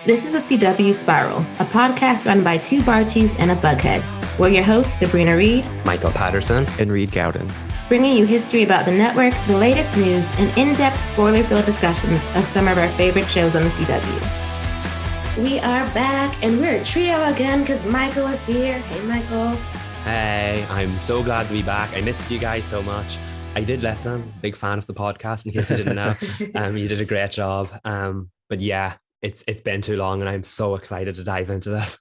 This is a CW Spiral, a podcast run by two Barchies and a Bughead. We're your hosts, Sabrina Reed, Michael Patterson, and Reed Gaudens, bringing you history about the network, the latest news, and in-depth spoiler-filled discussions of some of our favorite shows on the CW. We are back, and we're a trio again because Michael is here. Hey, Michael. Hey, I'm so glad to be back. I missed you guys so much. I did listen, big fan of the podcast, in case you didn't know. You did a great job. But yeah, it's been too long, and I'm so excited to dive into this.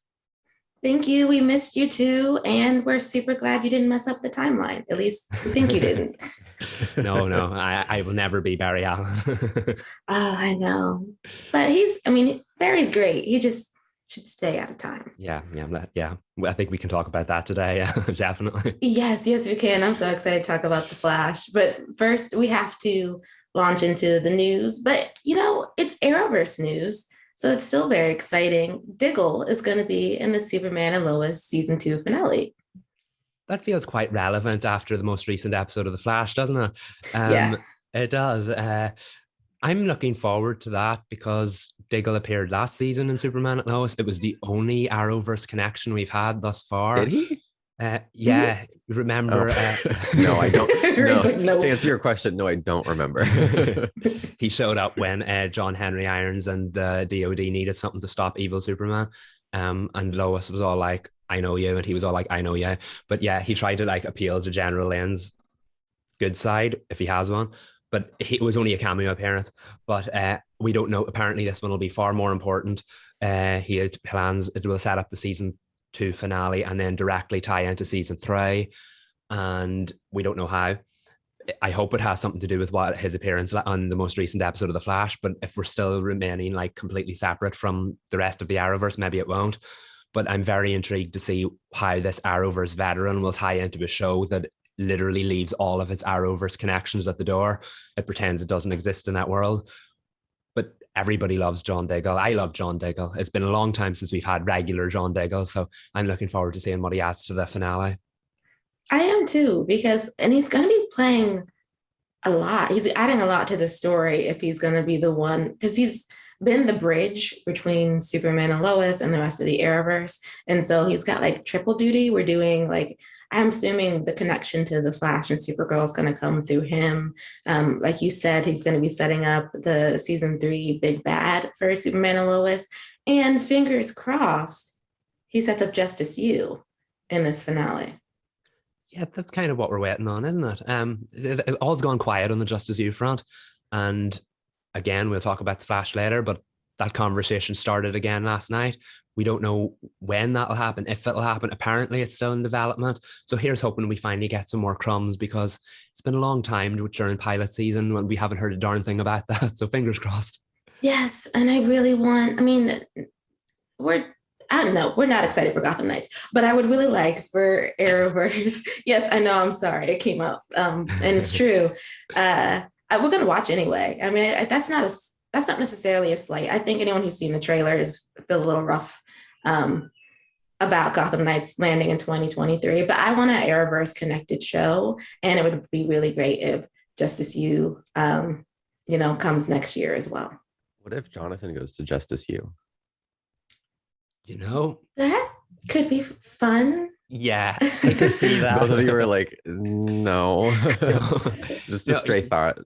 Thank you. We missed you too, and we're super glad you didn't mess up the timeline. At least we think you didn't. No, I will never be Barry Allen. Oh, I know. But Barry's great. He just should stay out of time. Yeah. I think we can talk about that today. Definitely. Yes, we can. I'm so excited to talk about The Flash. But first, we have to launch into the news. But, it's Arrowverse news, so it's still very exciting. Diggle is going to be in the Superman and Lois season 2 finale. That feels quite relevant after the most recent episode of The Flash, doesn't it? Yeah. It does. I'm looking forward to that because Diggle appeared last season in Superman and Lois. It was the only Arrowverse connection we've had thus far. Did he? Yeah, remember? No, I don't. No. To answer your question, no, I don't remember. He showed up when John Henry Irons and the DOD needed something to stop evil Superman. And Lois was all like, I know you. And he was all like, I know you. But yeah, he tried to appeal to General Lynn's good side, if he has one. But it was only a cameo appearance. But we don't know. Apparently, this one will be far more important. He has plans. It will set up the season 2 finale and then directly tie into season 3. And we don't know how. I hope it has something to do with what his appearance on the most recent episode of The Flash. But if we're still remaining completely separate from the rest of the Arrowverse, maybe it won't. But I'm very intrigued to see how this Arrowverse veteran will tie into a show that literally leaves all of its Arrowverse connections at the door. It pretends it doesn't exist in that world. But everybody loves John Diggle. I love John Diggle. It's been a long time since we've had regular John Diggle, so I'm looking forward to seeing what he adds to the finale. I am too, and he's going to be playing a lot. He's adding a lot to the story if he's going to be the one, because he's been the bridge between Superman and Lois and the rest of the Arrowverse. And so he's got triple duty. We're doing I'm assuming the connection to the Flash and Supergirl is going to come through him. Like you said, he's going to be setting up the season 3 big bad for Superman and Lois. And fingers crossed, he sets up Justice U in this finale. Yeah, that's kind of what we're waiting on, isn't it? All's gone quiet on the Justice U front. And again, we'll talk about the Flash later, but that conversation started again last night. We don't know when that'll happen, if it'll happen. Apparently, it's still in development. So here's hoping we finally get some more crumbs, because it's been a long time during pilot season when we haven't heard a darn thing about that. So fingers crossed. Yes, and I really want, I don't know, we're not excited for Gotham Knights, but I would really like for Arrowverse. Yes, I know, I'm sorry, it came up. And it's true. We're going to watch anyway. That's not necessarily a slight. I think anyone who's seen the trailer is feel a little rough about Gotham Knights landing in 2023, but I want an Arrowverse connected show, and it would be really great if Justice U, comes next year as well. What if Jonathan goes to Justice U? That could be fun. Yeah, I could see that. Both of you were like, no. Just a stray thought.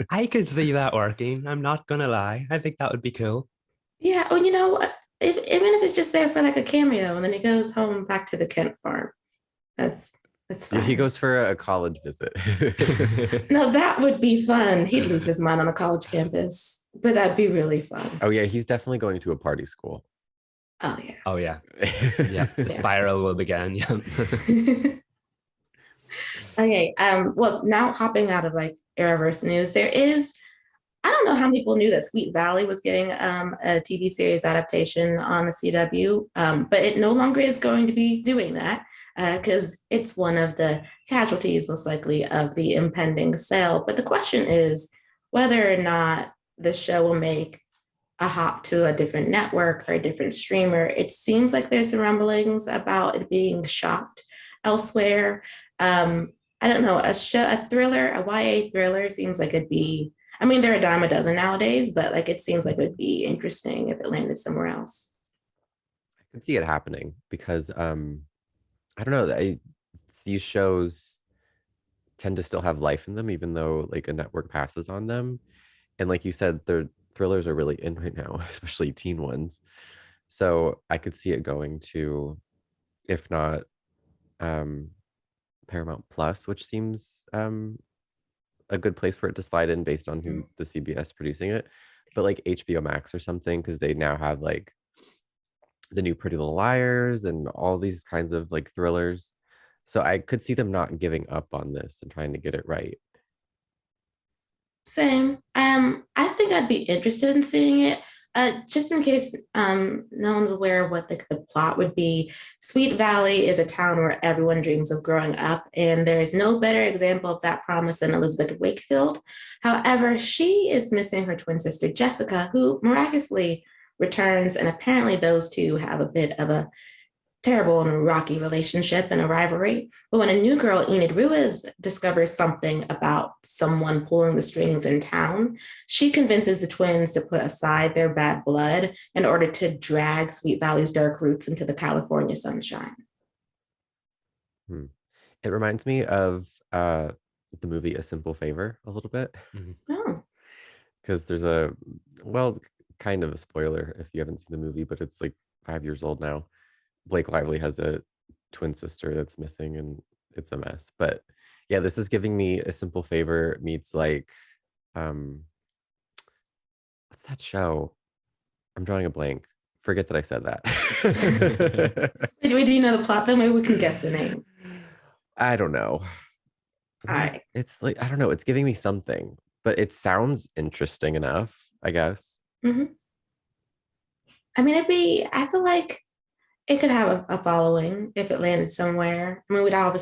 I could see that working. I'm not going to lie. I think that would be cool. Yeah. Oh, even if it's just there for a cameo and then he goes home back to the Kent farm. That's fine. He goes for a college visit. No, that would be fun. He'd lose his mind on a college campus, but that'd be really fun. Oh, yeah. He's definitely going to a party school. Oh, yeah. Oh, yeah. Yeah. The spiral will begin. Yeah. Okay. Well, now hopping out of Arrowverse news, there is, I don't know how many people knew that Sweet Valley was getting a TV series adaptation on the CW, but it no longer is going to be doing that because it's one of the casualties, most likely, of the impending sale. But the question is whether or not the show will make a hop to a different network or a different streamer. It seems like there's some rumblings about it being shopped elsewhere. I don't know, a thriller, a YA thriller seems like it'd be I mean, they're a dime a dozen nowadays, but like it seems like it'd be interesting if it landed somewhere else. I can see it happening because I don't know, these shows tend to still have life in them, even though like a network passes on them. And like you said, their thrillers are really in right now, especially teen ones. So I could see it going to, if not um Paramount Plus, which seems a good place for it to slide in based on who the CBS producing it, but like HBO Max or something, because they now have like the new Pretty Little Liars and all these kinds of like thrillers. So I could see them not giving up on this and trying to get it right. Same. I think I'd be interested in seeing it. Just in case no one's aware of what the plot would be, Sweet Valley is a town where everyone dreams of growing up, and there is no better example of that promise than Elizabeth Wakefield. However, she is missing her twin sister Jessica, who miraculously returns, and apparently those two have a bit of a terrible and rocky relationship and a rivalry. But when a new girl, Enid Ruiz, discovers something about someone pulling the strings in town, she convinces the twins to put aside their bad blood in order to drag Sweet Valley's dark roots into the California sunshine. It reminds me of the movie A Simple Favor a little bit, Oh, because there's a, well, kind of a spoiler if you haven't seen the movie, but it's like 5 years old now. Blake Lively has a twin sister that's missing and it's a mess. But yeah, this is giving me A Simple Favor meets like what's that show? I'm drawing a blank. Forget that I said that. do you know the plot though? Maybe we can guess the name. I don't know. All right. It's like, I don't know, it's giving me something, but it sounds interesting enough, I guess. Mm-hmm. I mean, I feel like it could have a following if it landed somewhere. I mean, we'd have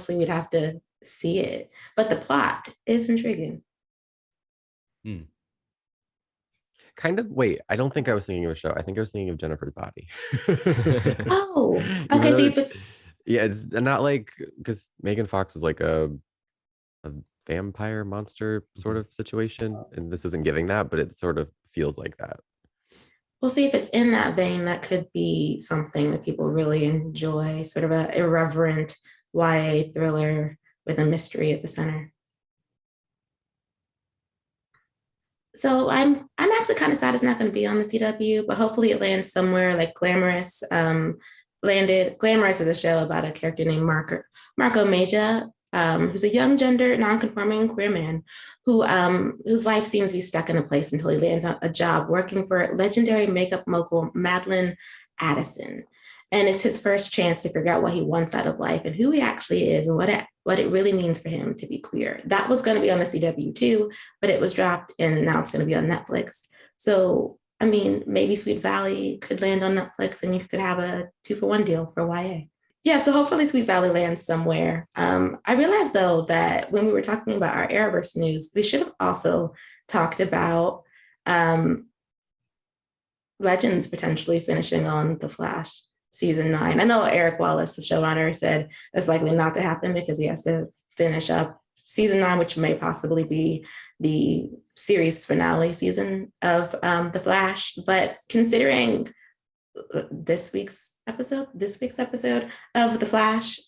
to see it, but the plot is intriguing. Kind of, wait, I don't think I was thinking of a show. I think I was thinking of Jennifer's Body. Oh, Even okay. though So yeah, it's not like, because Megan Fox was like a vampire monster sort of situation, and this isn't giving that, but it sort of feels like that. we'll see if it's in that vein. That could be something that people really enjoy, sort of a irreverent YA thriller with a mystery at the center. So I'm actually kind of sad it's not going to be on the CW, but hopefully it lands somewhere like Glamorous. Landed Glamorous is a show about a character named Marco Meja, who's a young gender nonconforming queer man whose life seems to be stuck in a place until he lands a job working for legendary makeup mogul Madeline Addison. And it's his first chance to figure out what he wants out of life and who he actually is and what it really means for him to be queer. That was going to be on the CW too, but it was dropped and now it's going to be on Netflix. So, I mean, maybe Sweet Valley could land on Netflix and you could have a 2-for-1 deal for YA. Yeah, so hopefully Sweet Valley lands somewhere. I realized though that when we were talking about our Arrowverse news, we should have also talked about Legends potentially finishing on The Flash season 9. I know Eric Wallace, the showrunner, said it's likely not to happen because he has to finish up season 9, which may possibly be the series finale season of The Flash. But considering this week's episode of The Flash,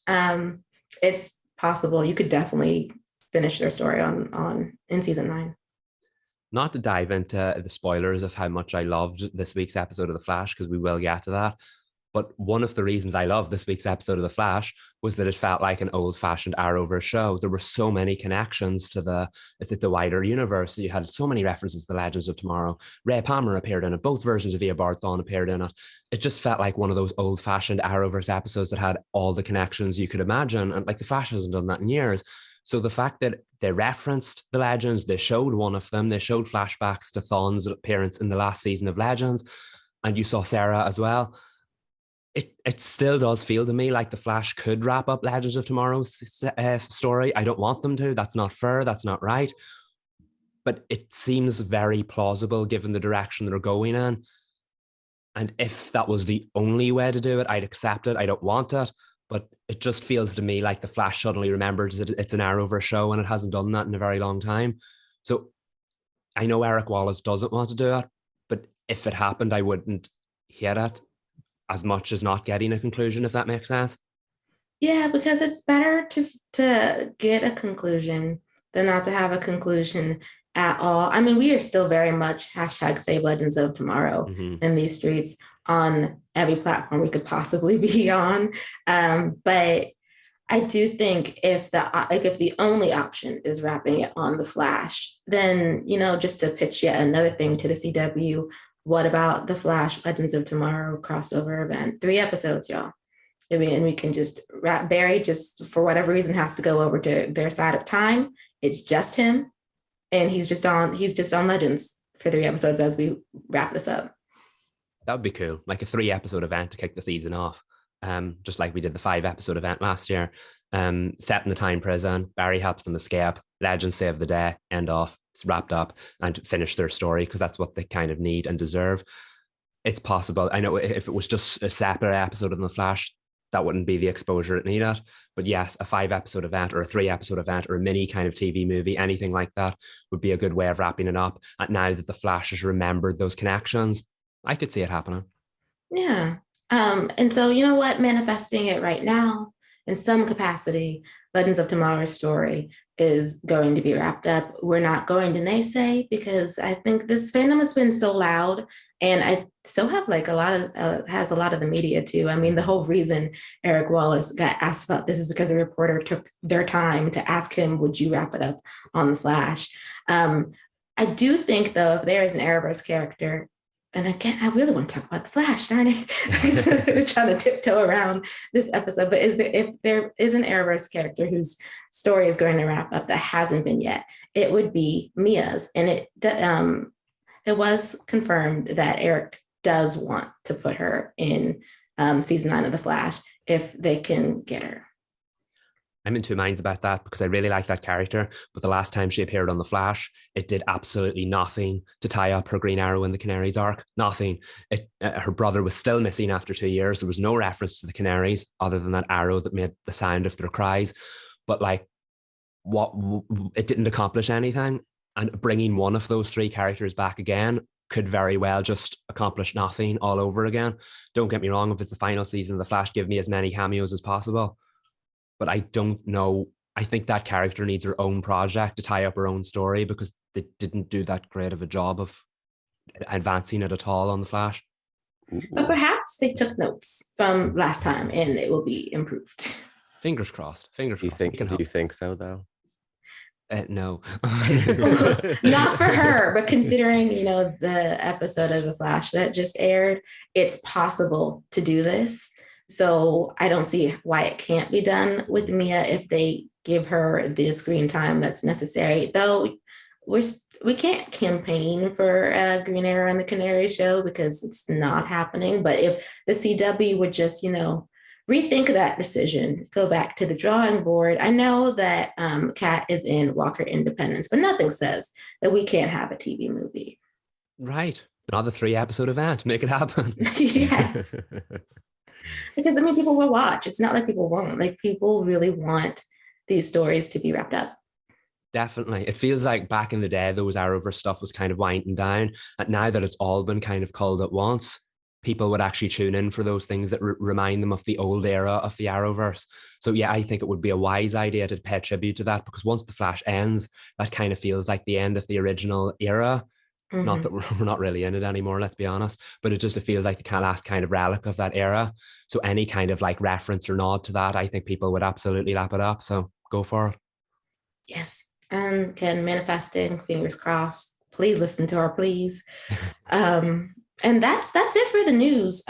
it's possible you could definitely finish their story on in season 9. Not to dive into the spoilers of how much I loved this week's episode of The Flash, because we will get to that. But one of the reasons I love this week's episode of The Flash was that it felt like an old-fashioned Arrowverse show. There were so many connections to the wider universe. You had so many references to the Legends of Tomorrow. Ray Palmer appeared in it. Both versions of Eva Barthon appeared in it. It just felt like one of those old-fashioned Arrowverse episodes that had all the connections you could imagine. And like The Flash hasn't done that in years. So the fact that they referenced the Legends, they showed one of them, they showed flashbacks to Thawne's appearance in the last season of Legends, and you saw Sarah as well. It still does feel to me like The Flash could wrap up Legends of Tomorrow's story. I don't want them to. That's not fair. That's not right. But it seems very plausible given the direction they're going in. And if that was the only way to do it, I'd accept it. I don't want it. But it just feels to me like The Flash suddenly remembers that it's an Arrowverse show and it hasn't done that in a very long time. So I know Eric Wallace doesn't want to do it, but if it happened, I wouldn't hate it as much as not getting a conclusion, if that makes sense. Yeah, because it's better to get a conclusion than not to have a conclusion at all. I mean, we are still very much hashtag save legends of tomorrow in these streets on every platform we could possibly be on. But I do think if the only option is wrapping it on the Flash, then just to pitch yet another thing to the CW, what about the Flash Legends of Tomorrow crossover event? 3 episodes, y'all. I mean, and we can just wrap Barry, just for whatever reason, has to go over to their side of time. It's just him, and he's just on Legends for 3 episodes as we wrap this up. That would be cool, like a 3-episode event to kick the season off. Just like we did the 5-episode event last year. Set in the time prison, Barry helps them escape, Legends save the day, end off, it's wrapped up, and finish their story, because that's what they kind of need and deserve. It's possible. I know if it was just a separate episode in The Flash, that wouldn't be the exposure it needed. But yes, a 5-episode event or a 3-episode event or a mini kind of TV movie, anything like that would be a good way of wrapping it up. And now that the Flash has remembered those connections, I could see it happening. Yeah. And so, you know what? Manifesting it right now in some capacity, Legends of Tomorrow's story is going to be wrapped up. We're not going to naysay, because I think this fandom has been so loud, and I still have like has a lot of the media too. I mean, the whole reason Eric Wallace got asked about this is because a reporter took their time to ask him, would you wrap it up on the Flash? I do think, though, if there is an Arrowverse character, and I really want to talk about the Flash, darn it. I'm trying to tiptoe around this episode. But if there is an Arrowverse character whose story is going to wrap up that hasn't been yet, it would be Mia's. And it was confirmed that Eric does want to put her in season 9 of The Flash if they can get her. I'm in 2 minds about that, because I really like that character, but the last time she appeared on The Flash, it did absolutely nothing to tie up her Green Arrow and the Canaries arc. Nothing. Her brother was still missing after 2 years. There was no reference to the Canaries other than that arrow that made the sound of their cries. But like, it didn't accomplish anything. And bringing one of those 3 characters back again could very well just accomplish nothing all over again. Don't get me wrong, if it's the final season of The Flash, give me as many cameos as possible. But I don't know. I think that character needs her own project to tie up her own story, because they didn't do that great of a job of advancing it at all on The Flash. But perhaps they took notes from last time and it will be improved. Fingers crossed. Fingers crossed. Do you think so, though? No. Not for her, but considering, the episode of The Flash that just aired, it's possible to do this. So I don't see why it can't be done with Mia if they give her the screen time that's necessary. Though we can't campaign for Green Arrow and the Canary show, because it's not happening. But if the CW would just, rethink that decision, go back to the drawing board. I know that Kat is in Walker Independence, but nothing says that we can't have a TV movie. Right. Another 3-episode event. Make it happen. Yes. Because, people will watch. It's not like people won't. Like, people really want these stories to be wrapped up. Definitely. It feels like back in the day, those Arrowverse stuff was kind of winding down. And now that it's all been kind of culled at once, people would actually tune in for those things that remind them of the old era of the Arrowverse. So yeah, I think it would be a wise idea to pay tribute to that, because once The Flash ends, that kind of feels like the end of the original era. Mm-hmm. Not that we're not really in it anymore, let's be honest, but it feels like the last kind of relic of that era. So any kind of like reference or nod to that, I think people would absolutely lap it up. So go for it. Yes. And can manifesting, fingers crossed. Please listen to our please. And that's it for the news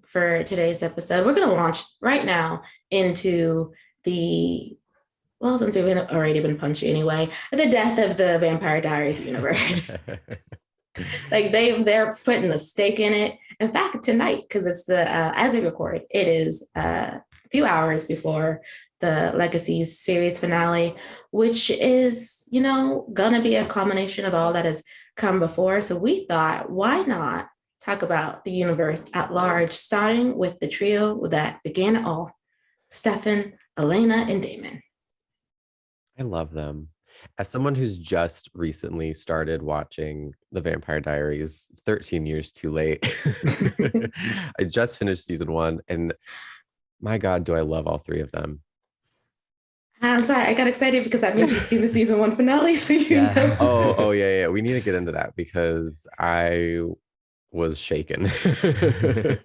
for today's episode. We're going to launch right now into since we've already been punchy anyway, the death of the Vampire Diaries universe. Like they're putting a stake in it. In fact, tonight, because it's as we record, it is a few hours before the Legacies series finale, which is, gonna be a culmination of all that has come before. So we thought, why not talk about the universe at large, starting with the trio that began it all, Stefan, Elena, and Damon. I love them. As someone who's just recently started watching The Vampire Diaries, 13 years too late, I just finished season 1, and my God, do I love all 3 of them. I'm sorry, I got excited because that means you've seen the season 1 finale, so you Yeah. know. Oh, yeah. We need to get into that because I was shaken.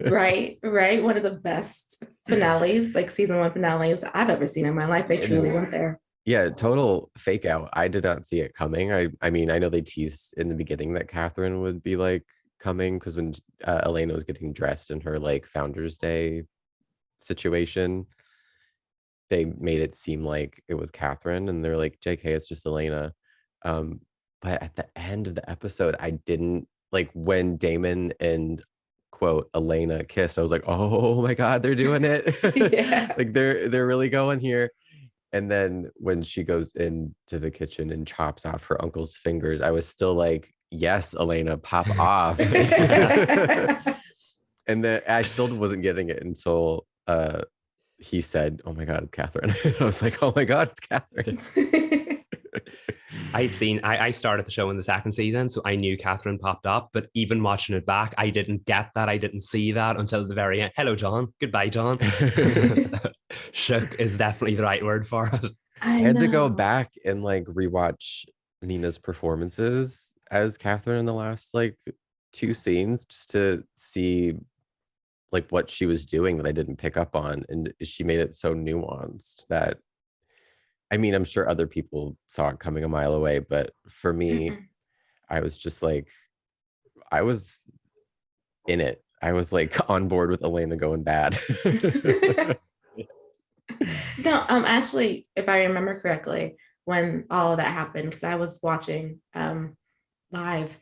Right. One of the best finales, like season 1 finales I've ever seen in my life. They truly went there. Yeah, total fake out. I did not see it coming. I mean, I know they teased in the beginning that Catherine would be like coming because when Elena was getting dressed in her like Founders Day situation, they made it seem like it was Catherine, and they're like, "JK, it's just Elena." Um, but at the end of the episode, I didn't like when Damon and quote Elena kissed. I was like, "Oh my God, they're doing it! Yeah. Like they're really going here." And then when she goes into the kitchen and chops off her uncle's fingers, I was still like, yes, Elena, pop off. And then I still wasn't getting it until he said, oh my God, it's Catherine. I was like, oh my God, it's Catherine. I started the show in the second season, so I knew Catherine popped up, but even watching it back, I didn't get that. I didn't see that until the very end. Hello, John. Goodbye, John. Shook is definitely the right word for it. I had to go back and like rewatch Nina's performances as Catherine in the last like 2 scenes just to see like what she was doing that I didn't pick up on. And she made it so nuanced that I mean, I'm sure other people saw it coming a mile away, but for me, I was just like, I was in it. I was like on board with Elena going bad. No, actually, if I remember correctly, when all of that happened, because I was watching live,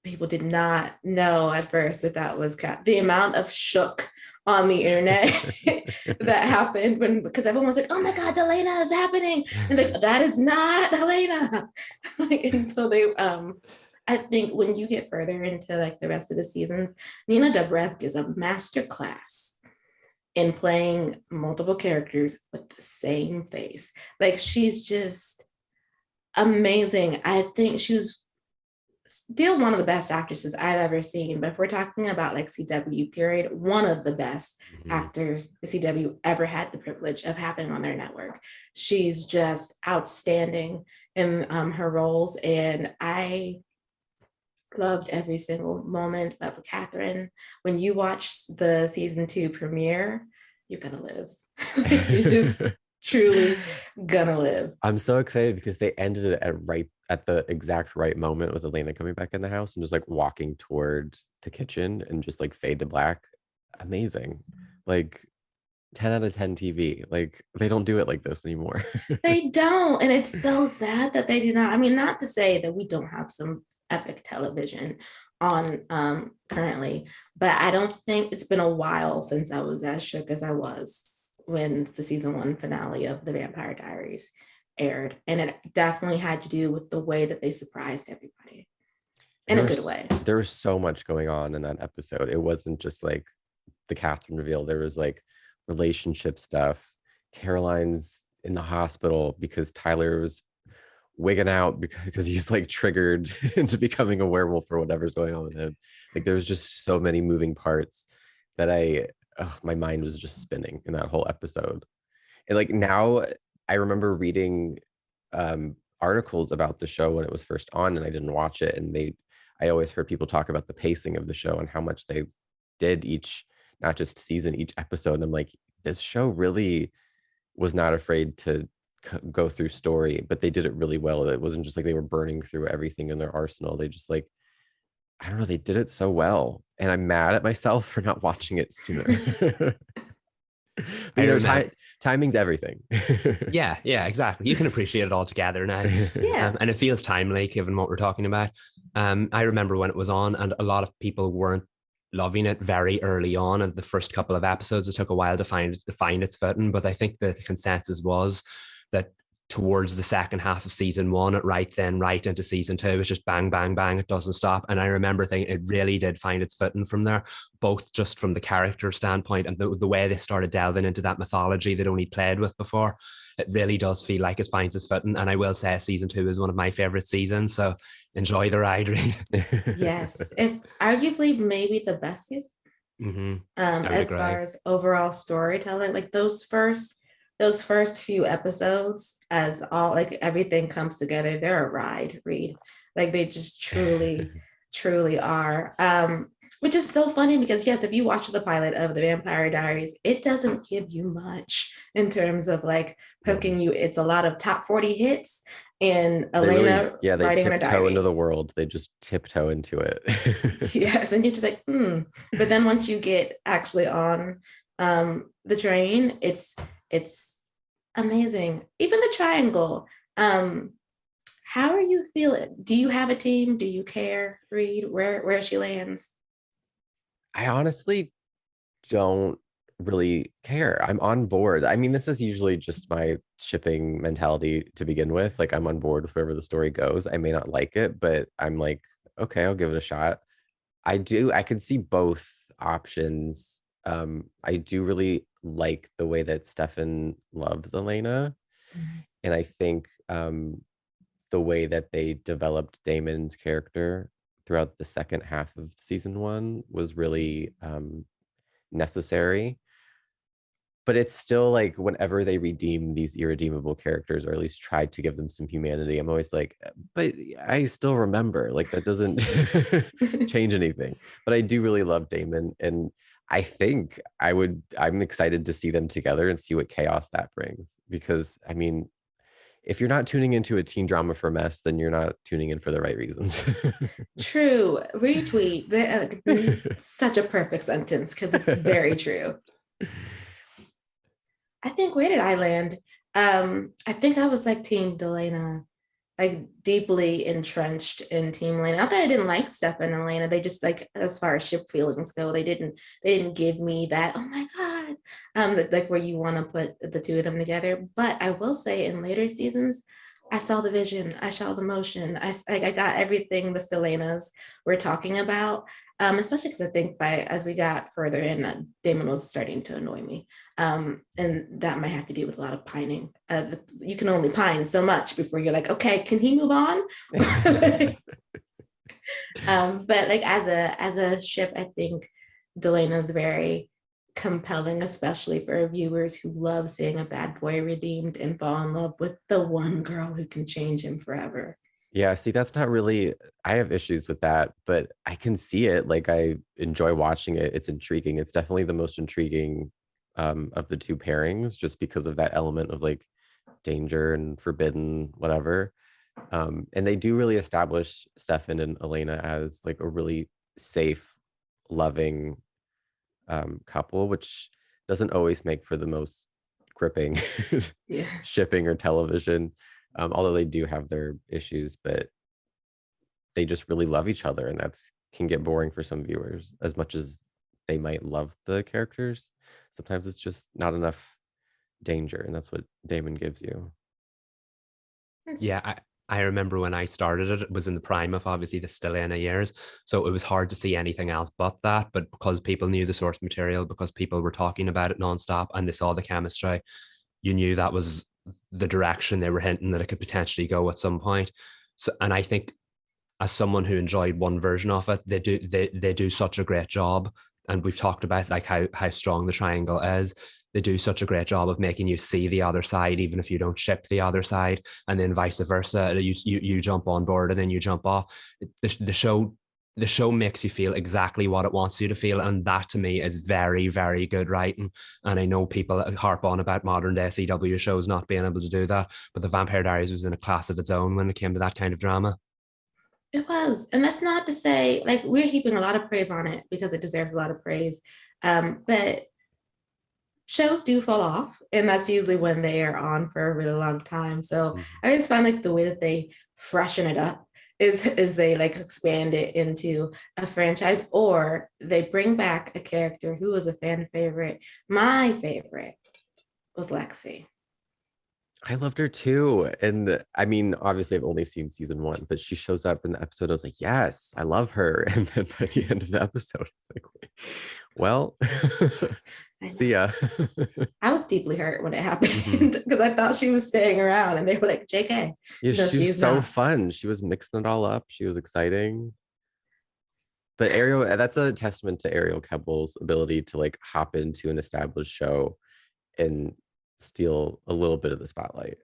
people did not know at first that that was the amount of shook on the internet that happened when, because everyone was like, oh my God, Delena is happening. And like, that is not Delena. Like, and so they, I think when you get further into like the rest of the seasons, Nina Dobrev is a master class in playing multiple characters with the same face. Like she's just amazing. I think she was still one of the best actresses I've ever seen. But if we're talking about like CW period, one of the best actors the CW ever had the privilege of having on their network. She's just outstanding in her roles. And I loved every single moment of Catherine. When you watch the season 2 premiere, you're gonna live. You're just truly gonna live. I'm so excited because they ended it at the exact right moment with Elena coming back in the house and just like walking towards the kitchen and just like fade to black. Amazing. Like 10 out of 10 TV. Like they don't do it like this anymore. They don't. And it's so sad that they do not. I mean, not to say that we don't have some epic television on currently, but I don't think it's been a while since I was as shook as I was when the season 1 finale of The Vampire Diaries aired. And it definitely had to do with the way that they surprised everybody in a good way. There was so much going on in that episode. It wasn't just like the Catherine reveal. There was like relationship stuff. Caroline's in the hospital because Tyler was wigging out because he's like triggered into becoming a werewolf or whatever's going on with him. Like there was just so many moving parts that my mind was just spinning in that whole episode. And like now I remember reading articles about the show when it was first on and I didn't watch it. And I always heard people talk about the pacing of the show and how much they did not just season, each episode. And I'm like, this show really was not afraid to go through story, but they did it really well. It wasn't just like they were burning through everything in their arsenal. They just like, I don't know, they did it so well. And I'm mad at myself for not watching it sooner. But timing's everything. Yeah, exactly. You can appreciate it all together now. Yeah. And it feels timely given what we're talking about. I remember when it was on and a lot of people weren't loving it very early on. And the first couple of episodes, it took a while to find its footing. But I think the consensus was that towards the second half of season 1, right into season 2, it's just bang, bang, bang. It doesn't stop. And I remember thinking it really did find its footing from there, both just from the character standpoint and the way they started delving into that mythology they'd only played with before. it really does feel like it finds its footing. And I will say season 2 is one of my favorite seasons. So enjoy the ride, Reed. Yes, if arguably maybe the best season. Mm-hmm. As far as overall storytelling, like those first few episodes, as all like everything comes together, they're a ride, Reed. Like they just truly are. Which is so funny because yes, if you watch the pilot of the Vampire Diaries, it doesn't give you much in terms of like hooking you. It's a lot of top 40 hits and They really, Elena yeah, they writing in a tiptoe into diary. the world. They just tiptoe into it. Yes, and you're just like, hmm. But then once you get actually on the train, it's amazing. Even the triangle. How are you feeling? Do you have a team? Do you care, Reed, where she lands? I honestly don't really care. I'm on board. I mean, this is usually just my shipping mentality to begin with. Like, I'm on board with wherever the story goes. I may not like it, but I'm like, okay, I'll give it a shot. I can see both options. I do really like the way that Stefan loves Elena. Mhm. And I think the way that they developed Damon's character throughout the second half of season 1 was really necessary. But it's still like whenever they redeem these irredeemable characters, or at least try to give them some humanity, I'm always like, but I still remember, like, that doesn't change anything. But I do really love Damon, and I think I'm excited to see them together and see what chaos that brings. Because I mean, if you're not tuning into a teen drama for mess, then you're not tuning in for the right reasons. True. Retweet. Such a perfect sentence because it's very true. I think where did I land? I think I was like Team Delena, like deeply entrenched in Team Elena. Not that I didn't like Stefan and Elena. They just like as far as ship feelings go, they didn't give me that, oh my God. Like where you want to put the two of them together. But I will say in later seasons, I saw the vision, I saw the motion, I got everything the Stelenas were talking about. Especially because I think by as we got further in, Damon was starting to annoy me. And that might have to do with a lot of pining. You can only pine so much before you're like, okay, can he move on? But like as a ship, I think Delena's very compelling, especially for viewers who love seeing a bad boy redeemed and fall in love with the one girl who can change him forever. Yeah, see, that's not really, I have issues with that, but I can see it. Like, I enjoy watching it. It's intriguing. It's definitely the most intriguing of the two pairings, just because of that element of like danger and forbidden, whatever. And they do really establish Stefan and Elena as like a really safe, loving couple, which doesn't always make for the most gripping Yeah. shipping or television. Although they do have their issues, but they just really love each other, and that's can get boring for some viewers as much as they might love the characters. Sometimes it's just not enough danger, and that's what Damon gives you. Yeah, I remember when I started it, it was in the prime of obviously the Stelena years. So it was hard to see anything else but that. But because people knew the source material, because people were talking about it nonstop and they saw the chemistry, you knew that was the direction they were hinting that it could potentially go at some point. So, and I think as someone who enjoyed one version of it, they do such a great job. And we've talked about like how strong the triangle is. They do such a great job of making you see the other side, even if you don't ship the other side, and then vice versa. You jump on board and then you jump off. The show makes you feel exactly what it wants you to feel, and that to me is very, very good writing. And I know people harp on about modern day CW shows not being able to do that, but the Vampire Diaries was in a class of its own when it came to that kind of drama. It was. And that's not to say, like, we're heaping a lot of praise on it because it deserves a lot of praise. But shows do fall off, and that's usually when they are on for a really long time. So Mhm. I just find like the way that they freshen it up is they like expand it into a franchise, or they bring back a character who was a fan favorite. My favorite was Lexi. I loved her too. And I mean, obviously, I've only seen season 1, but she shows up in the episode. I was like, yes, I love her. And then by the end of the episode, it's like, Well, I see know. ya. I was deeply hurt when it happened Mhm. because I thought she was staying around and they were like, JK. Yeah, No, she was she's so not. fun. She was mixing it all up. She was exciting. But Ariel, that's a testament to Ariel Kebbel's ability to like hop into an established show and steal a little bit of the spotlight.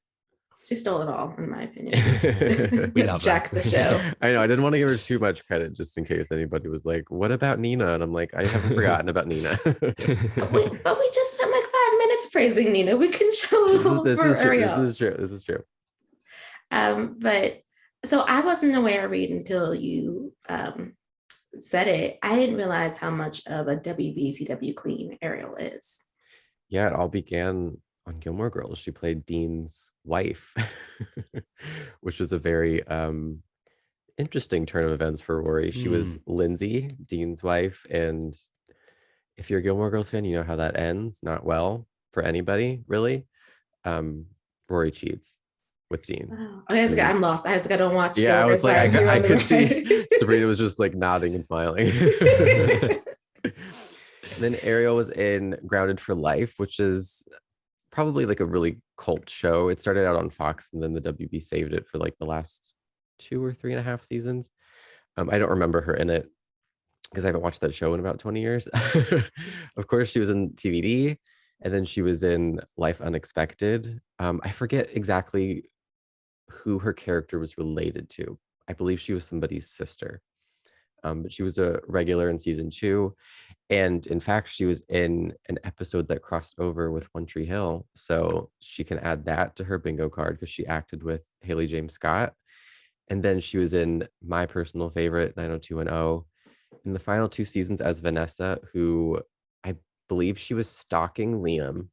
She stole it all, in my opinion. Just We love that. jack the show. I know I didn't want to give her too much credit just in case anybody was like, what about Nina? And I'm like, I haven't forgotten about Nina. But we just spent like 5 minutes praising Nina. We can show a little This for is true. This Ariel. is true. This is true. But so I wasn't aware of Reed until you said it. I didn't realize how much of a WBCW queen Ariel is. Yeah, it all began on Gilmore Girls. She played Dean's wife, which was a very interesting turn of events for Rory. She was Lindsay, Dean's wife, and if you're a Gilmore Girls fan, you know how that ends. Not well for anybody, really. Rory cheats with Dean. Wow. Okay, I'm lost. I don't watch. Yeah, I was like, I could see right. Sabrina was just like nodding and smiling. And then Ariel was in Grounded for Life, which is probably like a really cult show. It started out on Fox and then the WB saved it for like the last 2 or 3.5 seasons. I don't remember her in it because I haven't watched that show in about 20 years. Of course, she was in TVD and then she was in Life Unexpected. I forget exactly who her character was related to. I believe she was somebody's sister. But she was a regular in season 2. And in fact, she was in an episode that crossed over with One Tree Hill. So she can add that to her bingo card because she acted with Haley James Scott. And then she was in my personal favorite, 90210, in the final 2 seasons as Vanessa, who I believe she was stalking Liam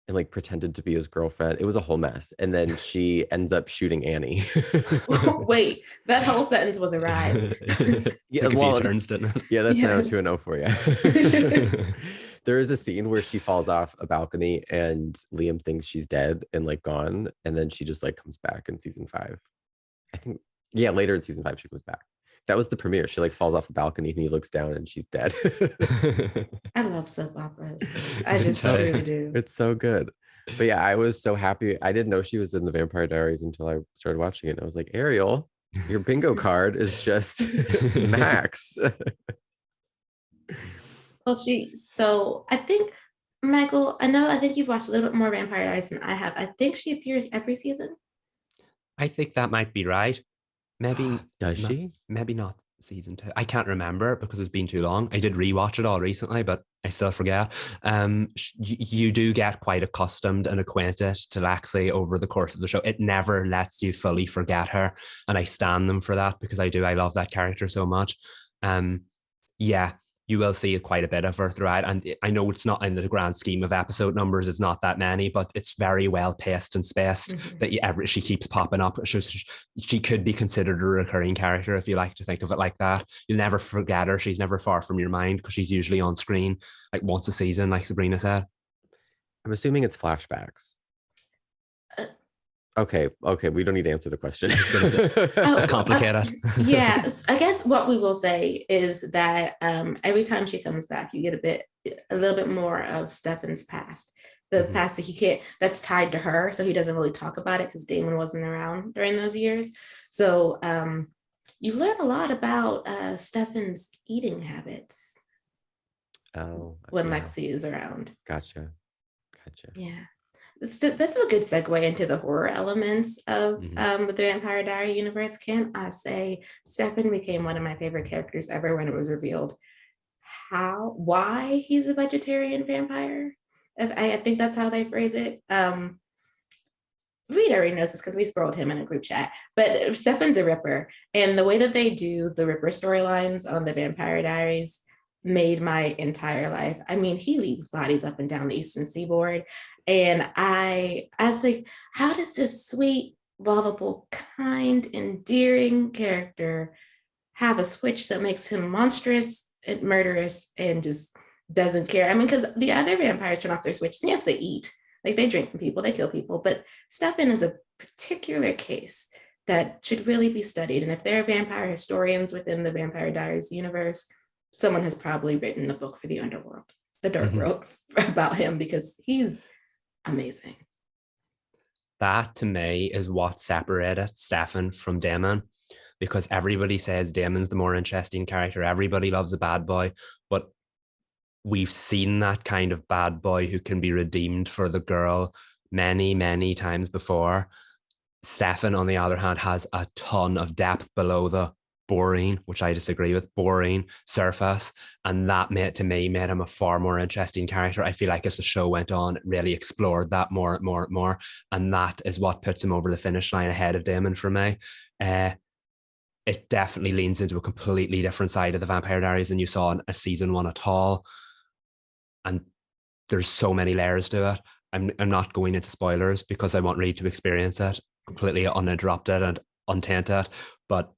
and like pretended to be his girlfriend. It was a whole mess. And then she ends up shooting Annie. Wait, that whole sentence was a ride. Yeah, took a few turns, didn't it? Yeah, that's Yes. 90210 for you. There is a scene where she falls off a balcony and Liam thinks she's dead and like gone. And then she just like comes back in season 5. I think, yeah, later in season 5, she comes back. That was the premiere. She like falls off a balcony and he looks down and she's dead. I love soap operas. I just really do. It's so good. But yeah, I was so happy. I didn't know she was in the Vampire Diaries until I started watching it. And I was like, Ariel, your bingo card is just max. Well, so I think, Michael, I think you've watched a little bit more Vampire Diaries than I have. I think she appears every season. I think that might be right. Maybe Does she? Maybe not season 2. I can't remember because it's been too long. I did rewatch it all recently, but I still forget. You do get quite accustomed and acquainted to Laxi over the course of the show. It never lets you fully forget her, and I stand them for that because I love that character so much. Yeah, you will see quite a bit of her throughout. And I know it's not in the grand scheme of episode numbers, it's not that many, but it's very well paced and spaced that she keeps popping up. She could be considered a recurring character if you like to think of it like that. You'll never forget her. She's never far from your mind because she's usually on screen like once a season, like Sabrina said. I'm assuming it's flashbacks. Okay, we don't need to answer the question. It's complicated. Yeah, I guess what we will say is that every time she comes back, you get a little bit more of Stefan's past, the past that he can't, that's tied to her. So he doesn't really talk about it because Damon wasn't around during those years. So you learn a lot about Stefan's eating habits. When Lexi is around. Gotcha. Yeah. That's a good segue into the horror elements of the Vampire Diary universe. Can I say Stefan became one of my favorite characters ever when it was revealed why he's a vegetarian vampire? I think that's how they phrase it. Reed already knows this because we spoiled him in a group chat, but Stefan's a Ripper, and the way that they do the Ripper storylines on the Vampire Diaries made my entire life. I mean, he leaves bodies up and down the Eastern Seaboard. And I was like, how does this sweet, lovable, kind, endearing character have a switch that makes him monstrous and murderous and just doesn't care? I mean, because the other vampires turn off their switch. Yes, they eat. Like they drink from people, they kill people. But Stefan is a particular case that should really be studied. And if there are vampire historians within the Vampire Diaries universe, someone has probably written a book for the underworld, the dirt Mhm. world, about him, because he's amazing. That to me is what separated Stefan from Damon, because everybody says Damon's the more interesting character. Everybody loves a bad boy, but we've seen that kind of bad boy who can be redeemed for the girl many, many times before. Stefan, on the other hand, has a ton of depth below the boring, which I disagree with, boring surface. And that to me made him a far more interesting character. I feel like as the show went on, it really explored that more. And that is what puts him over the finish line ahead of Damon for me. It definitely leans into a completely different side of the Vampire Diaries than you saw in a season one at all. And there's so many layers to it. I'm not going into spoilers because I want Reed to experience it completely uninterrupted and untainted. But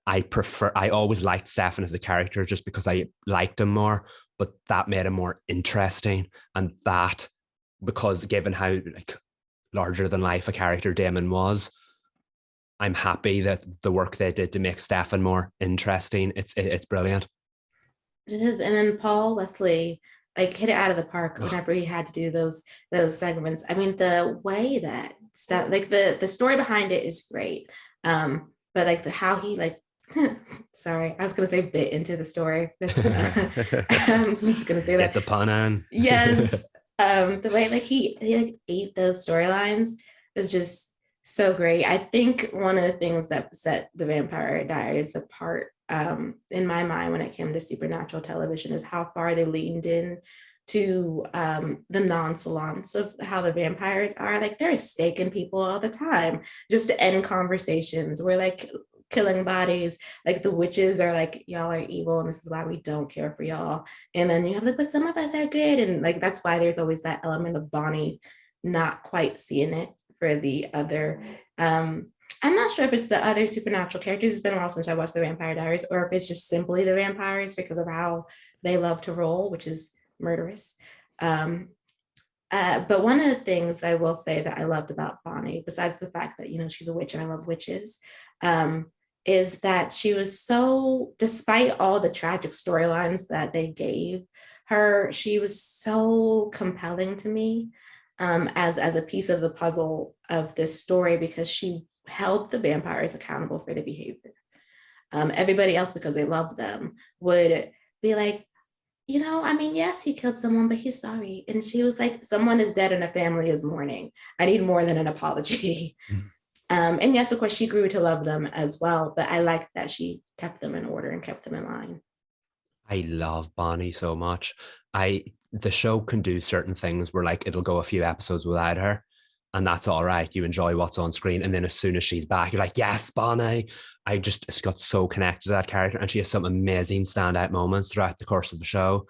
I always liked Stefan as a character just because I liked him more, but that made him more interesting. And that, because given how like larger than life a character Damon was, I'm happy that the work they did to make Stefan more interesting. It's brilliant. It is, and then Paul Wesley like hit it out of the park whenever he had to do those segments. I mean, the way that stuff, like the story behind it is great, but like the how he like. Sorry, I was gonna say bit into the story. That's I'm just gonna say Get that. the pun in. Yes, the way like he like ate those storylines was just so great. I think one of the things that set the Vampire Diaries apart, in my mind, when it came to supernatural television, is how far they leaned in to the nonchalance of how the vampires are. Like they're staking people all the time just to end conversations. We're like killing bodies. Like the witches are like, y'all are evil, and this is why we don't care for y'all. And then you have like, but some of us are good, and like that's why there's always that element of Bonnie not quite seeing it for the other. I'm not sure if it's the other supernatural characters. It's been a while since I watched the Vampire Diaries, or if it's just simply the vampires because of how they love to roll, which is murderous. But one of the things I will say that I loved about Bonnie, besides the fact that, you know, she's a witch and I love witches, is that she was so, despite all the tragic storylines that they gave her, she was so compelling to me, as a piece of the puzzle of this story, because she held the vampires accountable for their behavior. Everybody else, because they loved them, would be like, you know, I mean, yes, he killed someone, but he's sorry. And she was like, someone is dead and a family is mourning. I need more than an apology. And yes, of course, she grew to love them as well. But I like that she kept them in order and kept them in line. I love Bonnie so much. The show can do certain things where like it'll go a few episodes without her, and that's all right. You enjoy what's on screen, and then as soon as she's back, you're like, yes, Bonnie. I just got so connected to that character, and she has some amazing standout moments throughout the course of the show.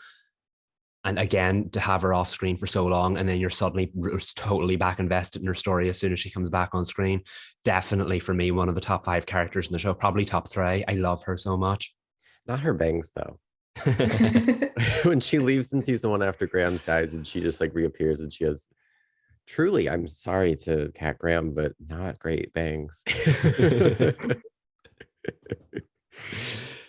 And again, to have her off screen for so long, and then you're suddenly totally back invested in her story as soon as she comes back on screen. Definitely for me, one of the top 5 characters in the show, probably top 3. I love her so much. Not her bangs though. When she leaves in season 1 after Graham dies and she just like reappears and she has truly, I'm sorry to Cat Graham, but not great bangs.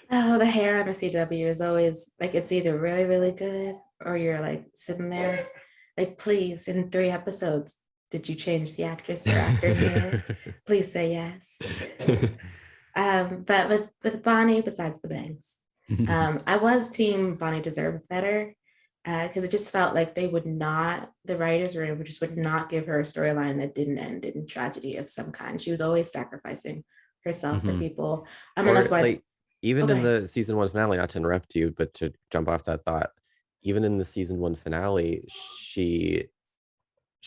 Oh, the hair on the CW is always like, it's either really, really good, or you're like sitting there, like, please, in 3 episodes, did you change the actress or actor's hair? Please say yes. But with Bonnie, besides the bangs, I was team Bonnie deserved better, because it just felt like they would not, the writers room just would not give her a storyline that didn't end in tragedy of some kind. She was always sacrificing herself for people. I mean, Or that's why. like even in Okay. the season 1 finale, not to interrupt you, but to jump off that thought, even in the season 1 finale, she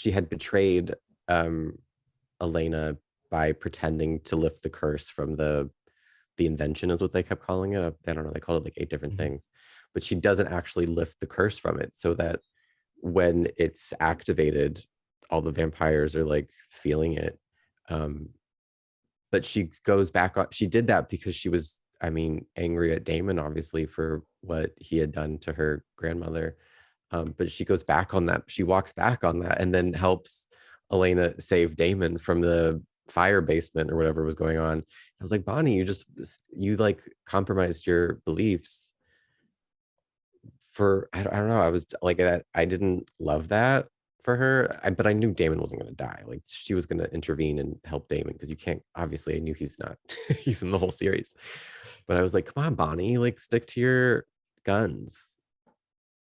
had betrayed Elena by pretending to lift the curse from the invention, is what they kept calling it. I don't know, they called it like 8 different things, but she doesn't actually lift the curse from it, so that when it's activated, all the vampires are like feeling it. But she goes back on, she did that because she was, I mean, angry at Damon, obviously, for what he had done to her grandmother. But she goes back on that. She walks back on that and then helps Elena save Damon from the fire basement or whatever was going on. I was like, Bonnie, you like compromised your beliefs I don't know. I was like that. I didn't love that for her, but I knew Damon wasn't going to die. Like she was going to intervene and help Damon because you can't. Obviously, I knew he's not. He's in the whole series, but I was like, come on, Bonnie, like stick to your guns.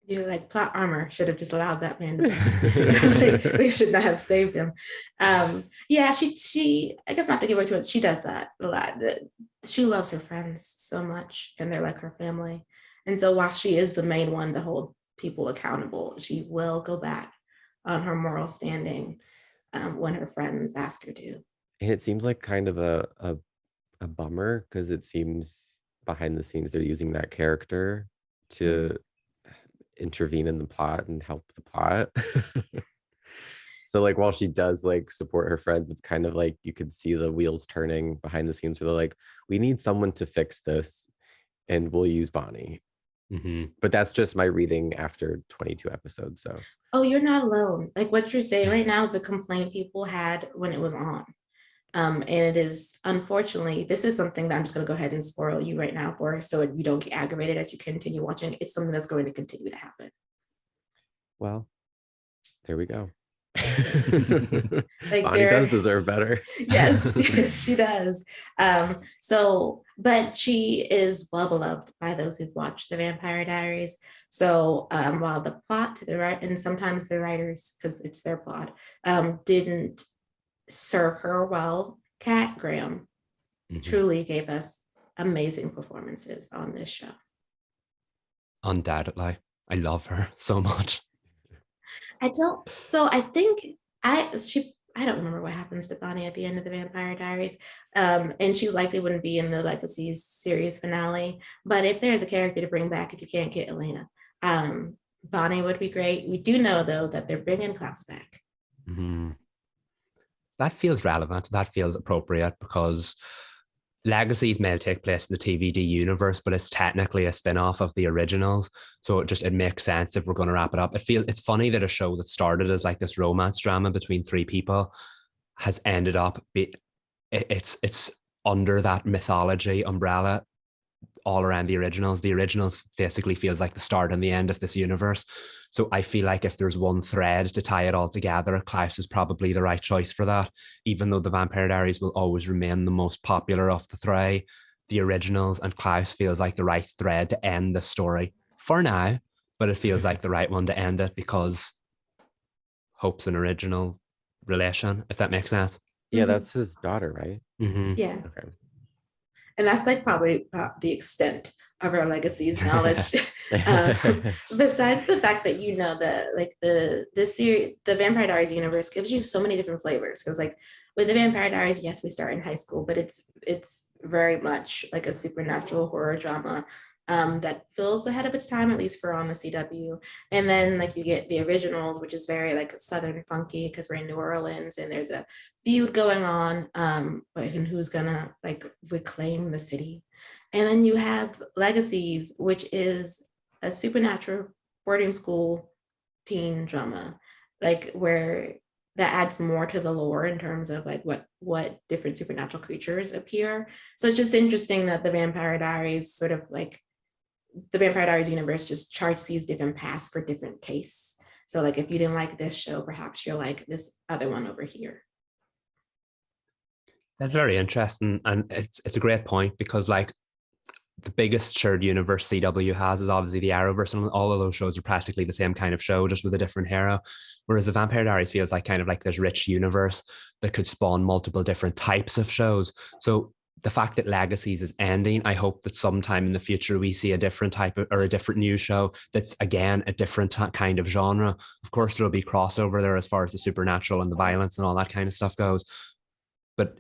You like plot armor should have just allowed that man to die. Like, they should not have saved him. Yeah, she I guess not to give her to it, she does that a lot. She loves her friends so much, and they're like her family. And so while she is the main one to hold people accountable, she will go back on her moral standing when her friends ask her to. And it seems like kind of a bummer because it seems behind the scenes they're using that character to intervene in the plot and help the plot. So like while she does like support her friends, it's kind of like you could see the wheels turning behind the scenes where they're like, we need someone to fix this and we'll use Bonnie. But that's just my reading after 22 episodes. So oh, you're not alone. Like what you're saying right now is a complaint people had when it was on. And it is, unfortunately, this is something that I'm just going to go ahead and spoil you right now for, so you don't get aggravated as you continue watching. It's something that's going to continue to happen. Well, there we go. Like Bonnie does deserve better. Yes, yes, she does. But she is well beloved by those who've watched the Vampire Diaries. So while the plot to the right, and sometimes the writers, because it's their plot, didn't serve her well, Kat Graham truly gave us amazing performances on this show. Undoubtedly. I love her so much. I don't remember what happens to Bonnie at the end of the Vampire Diaries. And she likely wouldn't be in the Legacies series finale. But if there's a character to bring back, if you can't get Elena, Bonnie would be great. We do know though that they're bringing Klaus back. That feels relevant. That feels appropriate because Legacies may take place in the TVD universe, but it's technically a spin-off of the originals. So it makes sense if we're going to wrap it up. It's funny that a show that started as like this romance drama between three people has ended up it's under that mythology umbrella all around the originals. The originals basically feels like the start and the end of this universe. So I feel like if there's one thread to tie it all together, Klaus is probably the right choice for that. Even though the Vampire Diaries will always remain the most popular of the three, the originals and Klaus feels like the right thread to end the story for now, but it feels like the right one to end it because Hope's an original relation, if that makes sense. Yeah, that's his daughter, right? Yeah. Okay. And that's like probably the extent of our Legacies knowledge. Besides the fact that you know that like this series, the Vampire Diaries universe gives you so many different flavors. Because like with the Vampire Diaries, yes, we start in high school, but it's very much like a supernatural horror drama that feels ahead of its time, at least for on the CW. And then like you get the originals, which is very like Southern funky because we're in New Orleans and there's a feud going on, but who's gonna like reclaim the city. And then you have Legacies, which is a supernatural boarding school teen drama, like where that adds more to the lore in terms of like what different supernatural creatures appear. So it's just interesting that the Vampire Diaries sort of like the Vampire Diaries universe just charts these different paths for different tastes. So like if you didn't like this show, perhaps you'll like this other one over here. That's very interesting. And it's a great point because like the biggest shared universe CW has is obviously the Arrowverse, and all of those shows are practically the same kind of show, just with a different hero. Whereas the Vampire Diaries feels like kind of like this rich universe that could spawn multiple different types of shows. So the fact that Legacies is ending, I hope that sometime in the future we see a different type of, or a different new show that's again a different kind of genre. Of course, there'll be crossover there as far as the supernatural and the violence and all that kind of stuff goes. But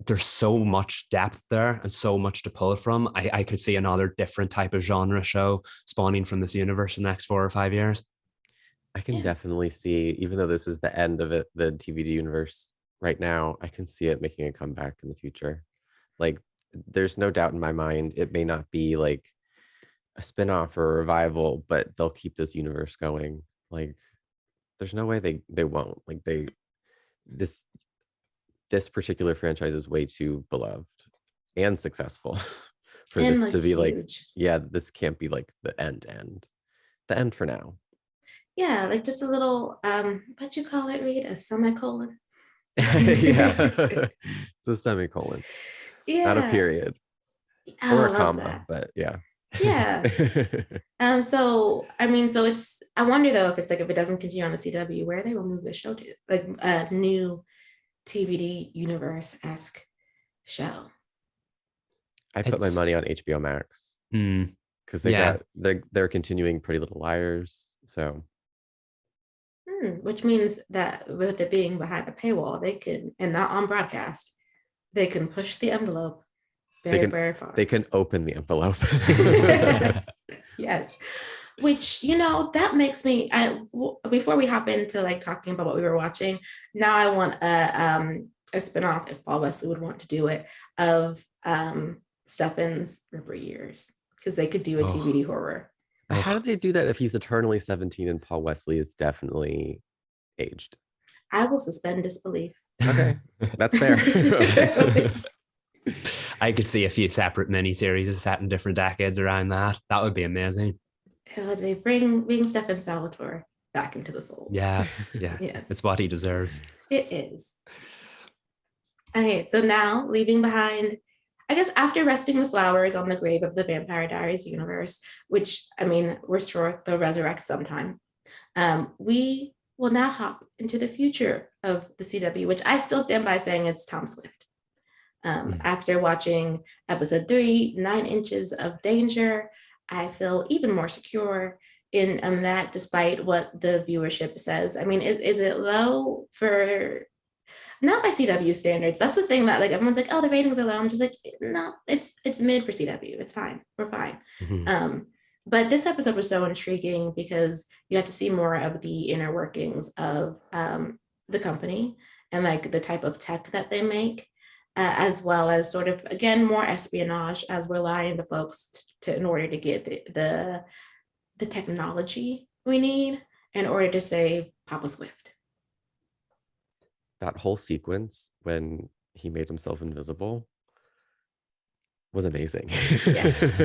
there's so much depth there and so much to pull from. I could see another different type of genre show spawning from this universe in the next 4 or 5 years. I can definitely see, even though this is the end of it, the TVD universe right now, I can see it making a comeback in the future. Like, there's no doubt in my mind, it may not be like a spinoff or a revival, but they'll keep this universe going. Like, there's no way they won't. Like, this particular franchise is way too beloved and successful for And this like to be like, huge. yeah, this can't be like the end for now. Yeah, like just a little what you call it, Reed? A semicolon. Yeah. It's a semicolon, not a Yeah. period Oh, or I a love comma, that. but yeah. Yeah. So I mean, so it's I wonder though if it's like if it doesn't continue on the CW, where they will move the show to. Like a new TVD universe-esque show. I put my It's money on HBO Max mm, because yeah. they're continuing Pretty Little Liars. So Which means that with it being behind a paywall, they can, and not on broadcast, they can push the envelope they very, can very far. they can open the envelope. Yes. Which, that makes me, before we hop into like talking about what we were watching, now I want a spinoff, if Paul Wesley would want to do it, of Stefan's Ripper years, because they could do a Oh, TVD horror. How do oh. they do that if he's eternally 17 and Paul Wesley is definitely aged? I will suspend disbelief. Okay, that's fair. Okay. I could see a few separate miniseries set in different decades around that. That would be amazing. They bring Stefan Salvatore back into the fold. Yes, yeah, it's Yes, what he deserves. it is. Okay, so now leaving behind, I guess after resting the flowers on the grave of the Vampire Diaries universe, which I mean, we're sure they'll resurrect sometime, we will now hop into the future of the CW, which I still stand by saying it's Tom Swift. After watching episode 3, 9 Inches of Danger, I feel even more secure in that, despite what the viewership says. I mean, is it low for not by CW standards? That's the thing that like everyone's like, oh, the ratings are low. I'm just like, no, it's mid for CW. It's fine. We're fine. Mhm. But this episode was so intriguing because you had to see more of the inner workings of the company and like the type of tech that they make, as well as sort of again more espionage as we're lying to folks in order to get the technology we need in order to save Papa Swift. That whole sequence when he made himself invisible was amazing. Yes.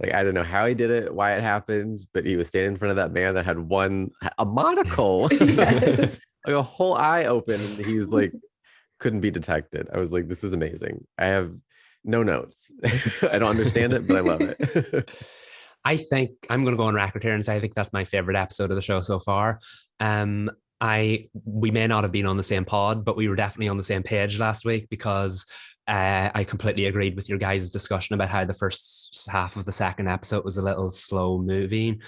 Like, I don't know how he did it, why it happened, but he was standing in front of that man that had a monocle, Yes. like a whole eye open, and he was like, couldn't be detected. I was like, this is amazing. I have no notes. I don't understand it, but I love it. I think I'm going to go on record here and say I think that's my favorite episode of the show so far. Um, we may not have been on the same pod, but we were definitely on the same page last week because I completely agreed with your guys' discussion about how the first half of the second episode was a little slow moving.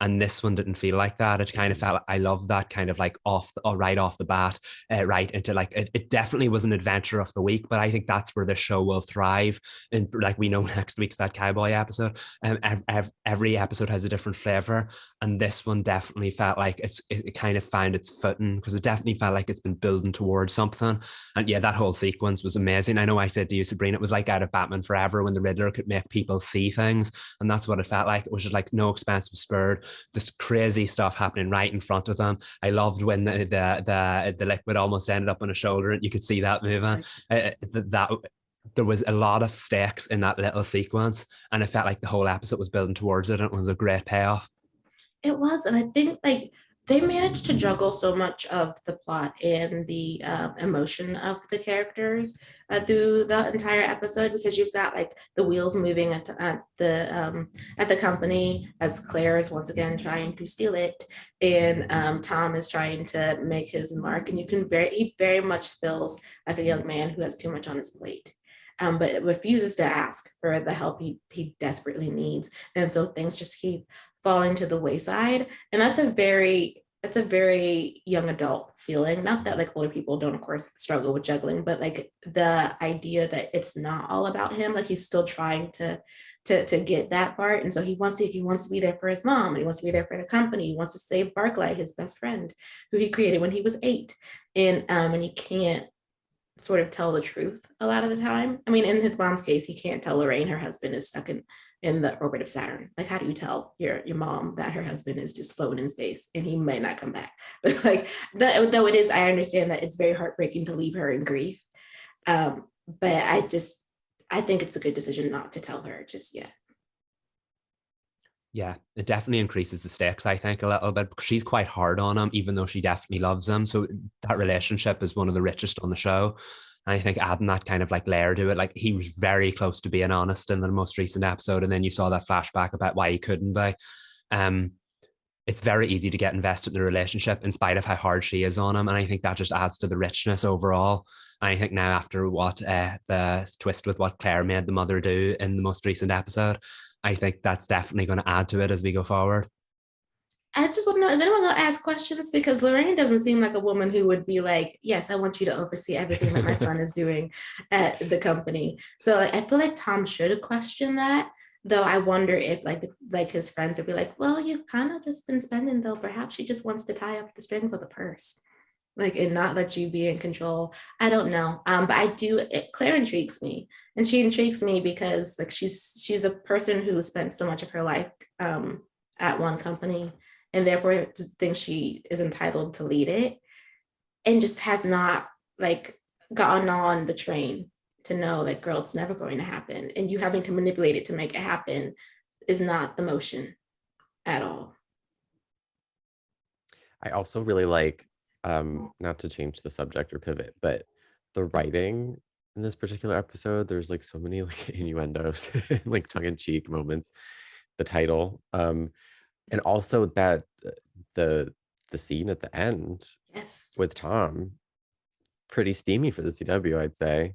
And this one didn't feel like that. It kind of felt, I love that kind of like right off the bat, right into like, it definitely was an adventure of the week, but I think that's where the show will thrive. And like we know next week's that cowboy episode. Every episode has a different flavor. And this one definitely felt like it kind of found its footing because it definitely felt like it's been building towards something. And yeah, that whole sequence was amazing. I know I said to you, Sabrina, it was like out of Batman Forever when the Riddler could make people see things. And that's what it felt like. It was just like no expense was spared. This crazy stuff happening right in front of them. I loved when the liquid almost ended up on his shoulder and you could see that moving. That there was a lot of stakes in that little sequence, and it felt like the whole episode was building towards it, and it was a great payoff. It was, and I think like they managed to juggle so much of the plot and the emotion of the characters through the entire episode, because you've got like the wheels moving at the company as Claire is once again trying to steal it, and Tom is trying to make his mark, and he very much feels like a young man who has too much on his plate. But refuses to ask for the help he desperately needs. And so things just keep falling to the wayside. And that's a very young adult feeling. Not that like older people don't, of course, struggle with juggling, but like the idea that it's not all about him. Like he's still trying to get that part. And so he wants to be there for his mom. He wants to be there for the company. He wants to save Barclay, his best friend, who he created when he was 8. And he can't sort of tell the truth a lot of the time. I mean, in his mom's case, he can't tell Lorraine her husband is stuck in the orbit of Saturn. Like, how do you tell your mom that her husband is just floating in space and he might not come back? But like, though it is, I understand that it's very heartbreaking to leave her in grief. But I I think it's a good decision not to tell her just yet. Yeah, it definitely increases the stakes, I think, a little bit, because she's quite hard on him, even though she definitely loves him. So that relationship is one of the richest on the show. And I think adding that kind of like layer to it, like he was very close to being honest in the most recent episode. And then you saw that flashback about why he couldn't be. Um, it's very easy to get invested in the relationship in spite of how hard she is on him. And I think that just adds to the richness overall. And I think now after what the twist with what Claire made the mother do in the most recent episode, I think that's definitely going to add to it as we go forward. I just want to know, is anyone going to ask questions? Because Lorraine doesn't seem like a woman who would be like, yes, I want you to oversee everything that my son is doing at the company. So like, I feel like Tom should question that. Though I wonder if like his friends would be like, well, you've kind of just been spending, though. Perhaps she just wants to tie up the strings of the purse, like, and not let you be in control. I don't know. But Claire intrigues me. And she intrigues me because like she's a person who spent so much of her life at one company, and therefore thinks she is entitled to lead it, and just has not like gotten on the train to know that, girl, it's never going to happen. And you having to manipulate it to make it happen is not the motion at all. I also really like, not to change the subject or pivot, but the writing in this particular episode, there's like so many like innuendos and like tongue-in-cheek moments. The title, and also that the scene at the end, yes, with Tom, pretty steamy for the CW, I'd say.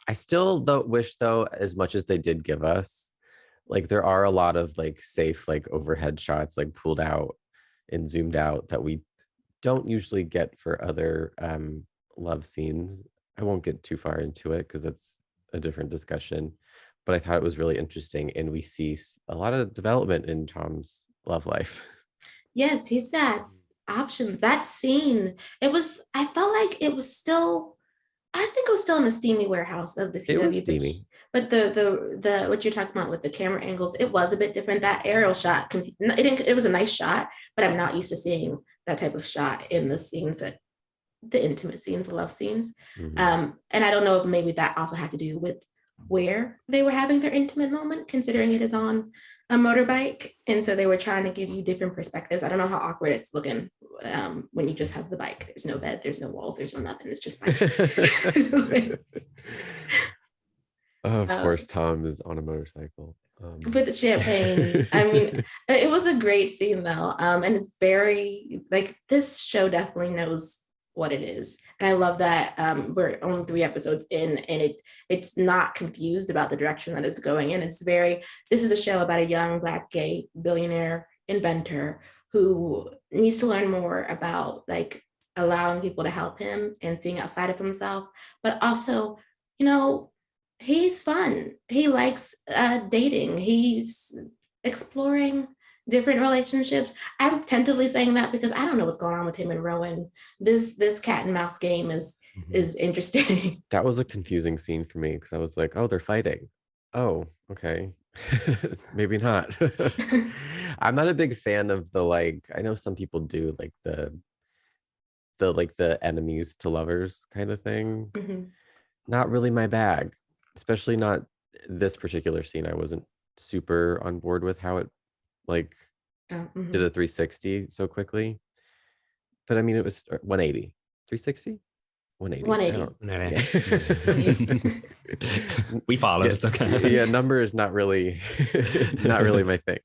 I still wish though, as much as they did give us, like there are a lot of like safe like overhead shots like pulled out and zoomed out that we don't usually get for other love scenes. I won't get too far into it because that's a different discussion, but I thought it was really interesting, and we see a lot of development in Tom's love life. yes, he's got options. That scene, I felt like it was still, I think it was still in the steamy warehouse of the It was CW, steamy. but the what you're talking about with the camera angles, it was a bit different. That aerial shot, it was a nice shot, but I'm not used to seeing that type of shot in the scenes, that the intimate scenes, the love scenes. And I don't know if maybe that also had to do with where they were having their intimate moment, considering it is on a motorbike, and so they were trying to give you different perspectives. I don't know how awkward it's looking when you just have the bike. There's no bed, there's no walls, there's no nothing. It's just bike. Of course, Tom is on a motorcycle with the champagne. I mean, it was a great scene though, and very like, this show definitely knows what it is, and I love that we're only 3 episodes in, and it's not confused about the direction that it's going in. This is a show about a young Black gay billionaire inventor who needs to learn more about like allowing people to help him and seeing outside of himself, but also, he's fun. He likes dating. He's exploring different relationships. I'm tentatively saying that because I don't know what's going on with him and Rowan. This cat and mouse game is interesting. That was a confusing scene for me because I was like, oh, they're fighting. Oh, okay. Maybe not. I'm not a big fan of the like, I know some people do like the enemies to lovers kind of thing. Not really my bag, especially not this particular scene. I wasn't super on board with how it like did a 360 so quickly. But I mean, it was 180. 360? 180. We followed. Yeah, it's okay. Yeah, number is not really my thing.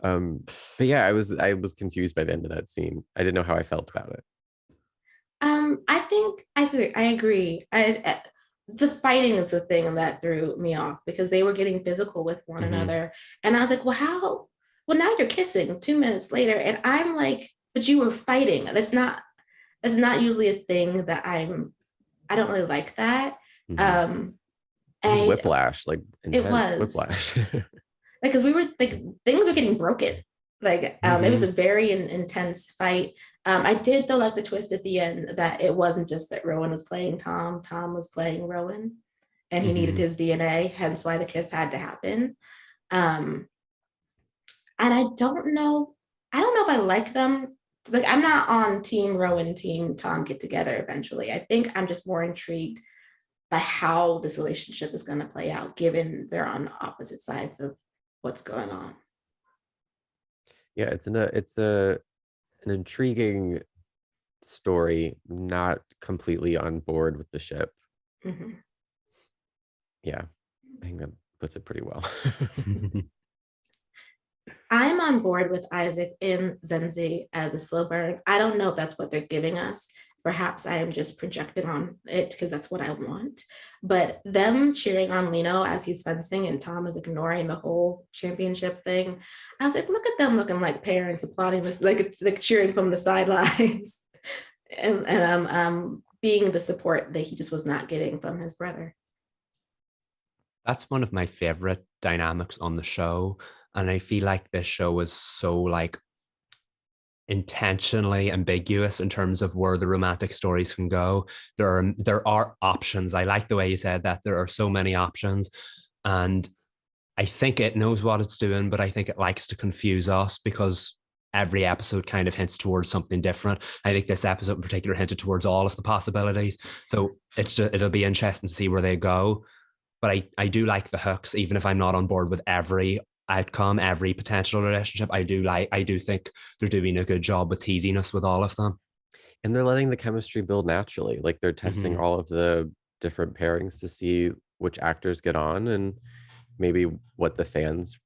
But yeah, I was confused by the end of that scene. I didn't know how I felt about it. I agree. The fighting is the thing that threw me off because they were getting physical with one another, and I was like, well, now you're kissing 2 minutes later, and I'm like, but you were fighting. That's not usually a thing that I don't really like that. It was whiplash, like intense it was whiplash. because we were like, things were getting broken. Like it was a very intense fight. I did though like the twist at the end that it wasn't just that Rowan was playing Tom was playing Rowan, and he needed his DNA, hence why the kiss had to happen. And I don't know if I like them. Like, I'm not on team Rowan, team Tom get together eventually. I think I'm just more intrigued by how this relationship is going to play out, given they're on opposite sides of what's going on. Yeah, it's an intriguing story, not completely on board with the ship. Mm-hmm. Yeah, I think that puts it pretty well. I'm on board with Isaac and Zenzi as a slow burn. I don't know if that's what they're giving us. Perhaps I am just projecting on it because that's what I want. But them cheering on Lino as he's fencing and Tom is ignoring the whole championship thing, I was like, look at them looking like parents applauding this, like cheering from the sidelines, and being the support that he just was not getting from his brother. That's one of my favorite dynamics on the show. And I feel like this show is so like intentionally ambiguous in terms of where the romantic stories can go. There are options. I like the way you said that. There are so many options. And I think it knows what it's doing, but I think it likes to confuse us because every episode kind of hints towards something different. I think this episode in particular hinted towards all of the possibilities. So it'll be interesting to see where they go. But I do like the hooks, even if I'm not on board with every outcome, every potential relationship. I do think they're doing a good job with teasing us with all of them. And they're letting the chemistry build naturally. Like they're testing all of the different pairings to see which actors get on and maybe what the fans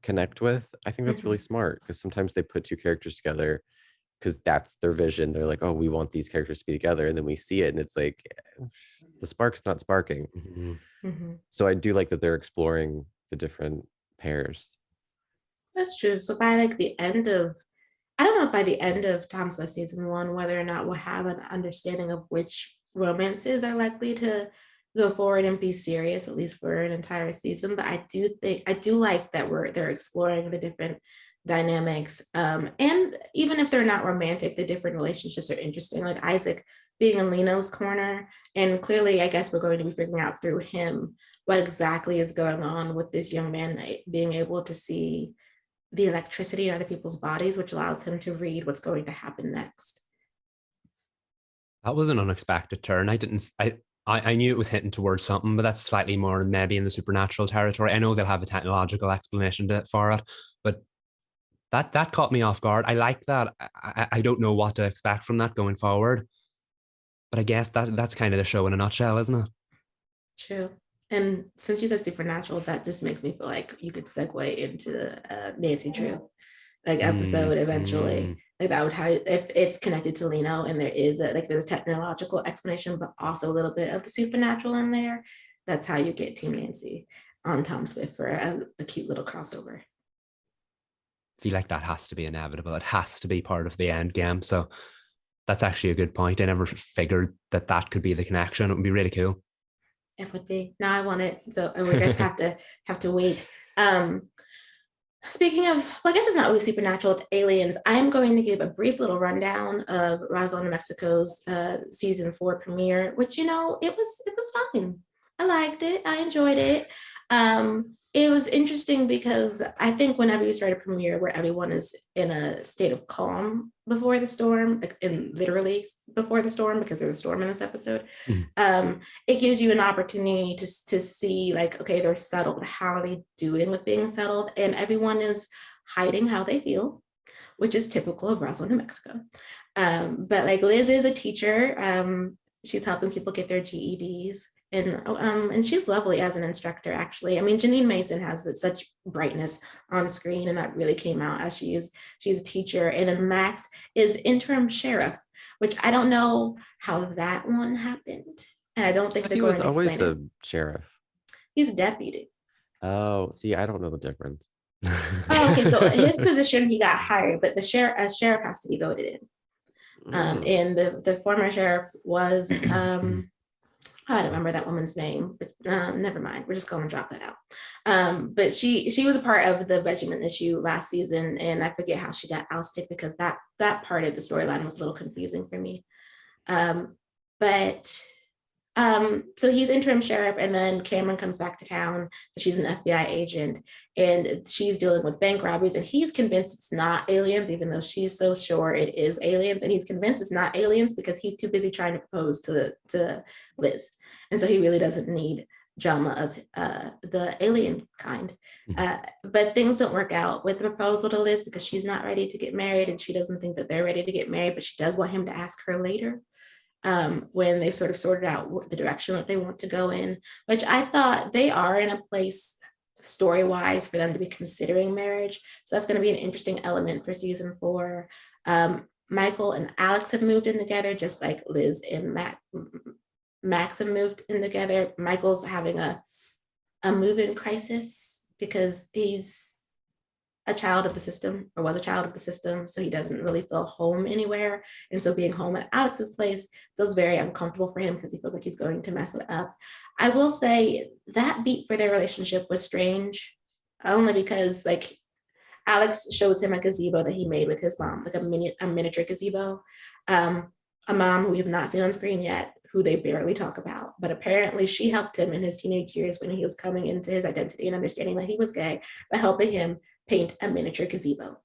connect with. I think that's really smart because sometimes they put two characters together because that's their vision. They're like, oh, we want these characters to be together. And then we see it and it's like the spark's not sparking. So I do like that they're exploring the different pairs. That's true. So by like the end of, I don't know if by the end of Tom Swift season 1, whether or not we'll have an understanding of which romances are likely to go forward and be serious, at least for an entire season. But I do like that they're exploring the different dynamics. And even if they're not romantic, the different relationships are interesting. Like Isaac being in Lino's corner. And clearly, I guess we're going to be figuring out through him what exactly is going on with this young man being able to see the electricity in other people's bodies, which allows him to read what's going to happen next. That was an unexpected turn. I knew it was hitting towards something, but that's slightly more maybe in the supernatural territory. I know they'll have a technological explanation for it, but that caught me off guard. I like that. I don't know what to expect from that going forward, but I guess that's kind of the show in a nutshell, isn't it? True. And since you said supernatural, that just makes me feel like you could segue into Nancy Drew like episode eventually. Like that would have, if it's connected to Lino and there is there's a technological explanation, but also a little bit of the supernatural in there. That's how you get Team Nancy on Tom Swift for a cute little crossover. I feel like that has to be inevitable. It has to be part of the end game. So that's actually a good point. I never figured that could be the connection. It would be really cool. It would be. Now I want it. So we guys have to wait. Speaking of, well, I guess it's not really supernatural, it's aliens. I'm going to give a brief little rundown of Roswell, New Mexico's season 4 premiere, which it was fine. I liked it. I enjoyed it. It was interesting because I think whenever you start a premiere where everyone is in a state of calm before the storm, and literally before the storm, because there's a storm in this episode, it gives you an opportunity to see okay, they're settled. How are they doing with being settled? And everyone is hiding how they feel, which is typical of Roswell, New Mexico. But Liz is a teacher. She's helping people get their GEDs. And she's lovely as an instructor, actually. I mean, Janine Mason has such brightness on screen, and that really came out as she's a teacher. And then Max is interim sheriff, which I don't know how that one happened. And I don't think they're going to explain it. He was always a sheriff. He's a deputy. Oh, see, I don't know the difference. Oh, okay, so his position, he got hired, but the sheriff has to be voted in. And the former sheriff was... I don't remember that woman's name, but never mind. We're just going to drop that out. But she was a part of the regiment issue last season, and I forget how she got ousted because that part of the storyline was a little confusing for me. But So he's interim sheriff, and then Cameron comes back to town. So she's an FBI agent, and she's dealing with bank robberies, and he's convinced it's not aliens, even though she's so sure it is aliens. And he's convinced it's not aliens because he's too busy trying to propose to Liz, and so he really doesn't need drama of the alien kind. But things don't work out with the proposal to Liz because she's not ready to get married, and she doesn't think that they're ready to get married, but she does want him to ask her later. When they've sort of sorted out the direction that they want to go in, which I thought they are in a place story-wise for them to be considering marriage. So that's going to be an interesting element for season 4. Michael and Alex have moved in together, just like Liz and Max have moved in together. Michael's having a move-in crisis because he's a child of the system, or was a child of the system, so he doesn't really feel home anywhere. And so being home at Alex's place feels very uncomfortable for him because he feels like he's going to mess it up. I will say that beat for their relationship was strange, only because like Alex shows him a gazebo that he made with his mom, like a miniature gazebo. A mom who we have not seen on screen yet, who they barely talk about, but apparently she helped him in his teenage years when he was coming into his identity and understanding that he was gay by helping him paint a miniature gazebo.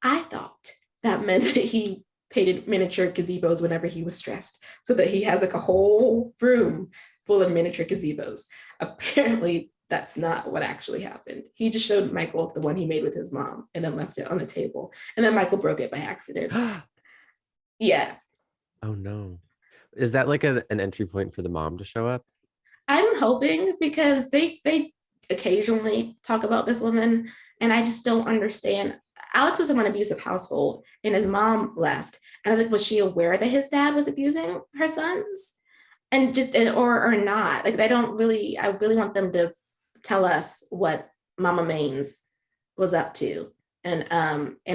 I thought that meant that he painted miniature gazebos whenever he was stressed, so that he has like a whole room full of miniature gazebos. Apparently, that's not what actually happened. He just showed Michael the one he made with his mom and then left it on the table. And then Michael broke it by accident. Yeah. Oh no. Is that like an entry point for the mom to show up? I'm hoping, because they occasionally talk about this woman, and I just don't understand. Alex was from an abusive household, and his mom left. And I was like, was she aware that his dad was abusing her sons? And just, or not? Like, I really want them to tell us what Mama Maines was up to, and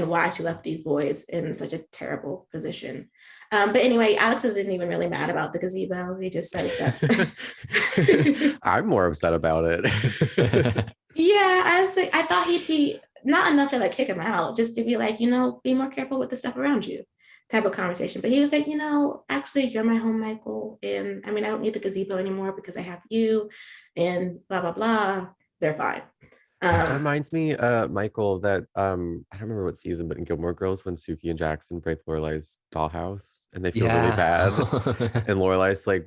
why she left these boys in such a terrible position. But anyway, Alex isn't even really mad about the gazebo. He just says that. I'm more upset about it. Yeah, I thought he'd be not enough to like kick him out, just to be like, be more careful with the stuff around you type of conversation. But he was like, actually, you're my home, Michael. And I mean, I don't need the gazebo anymore because I have you, and blah, blah, blah. They're fine. That reminds me, Michael, that I don't remember what season, but in Gilmore Girls, when Suki and Jackson break Lorelai's dollhouse and they feel really bad, and Lorelai's like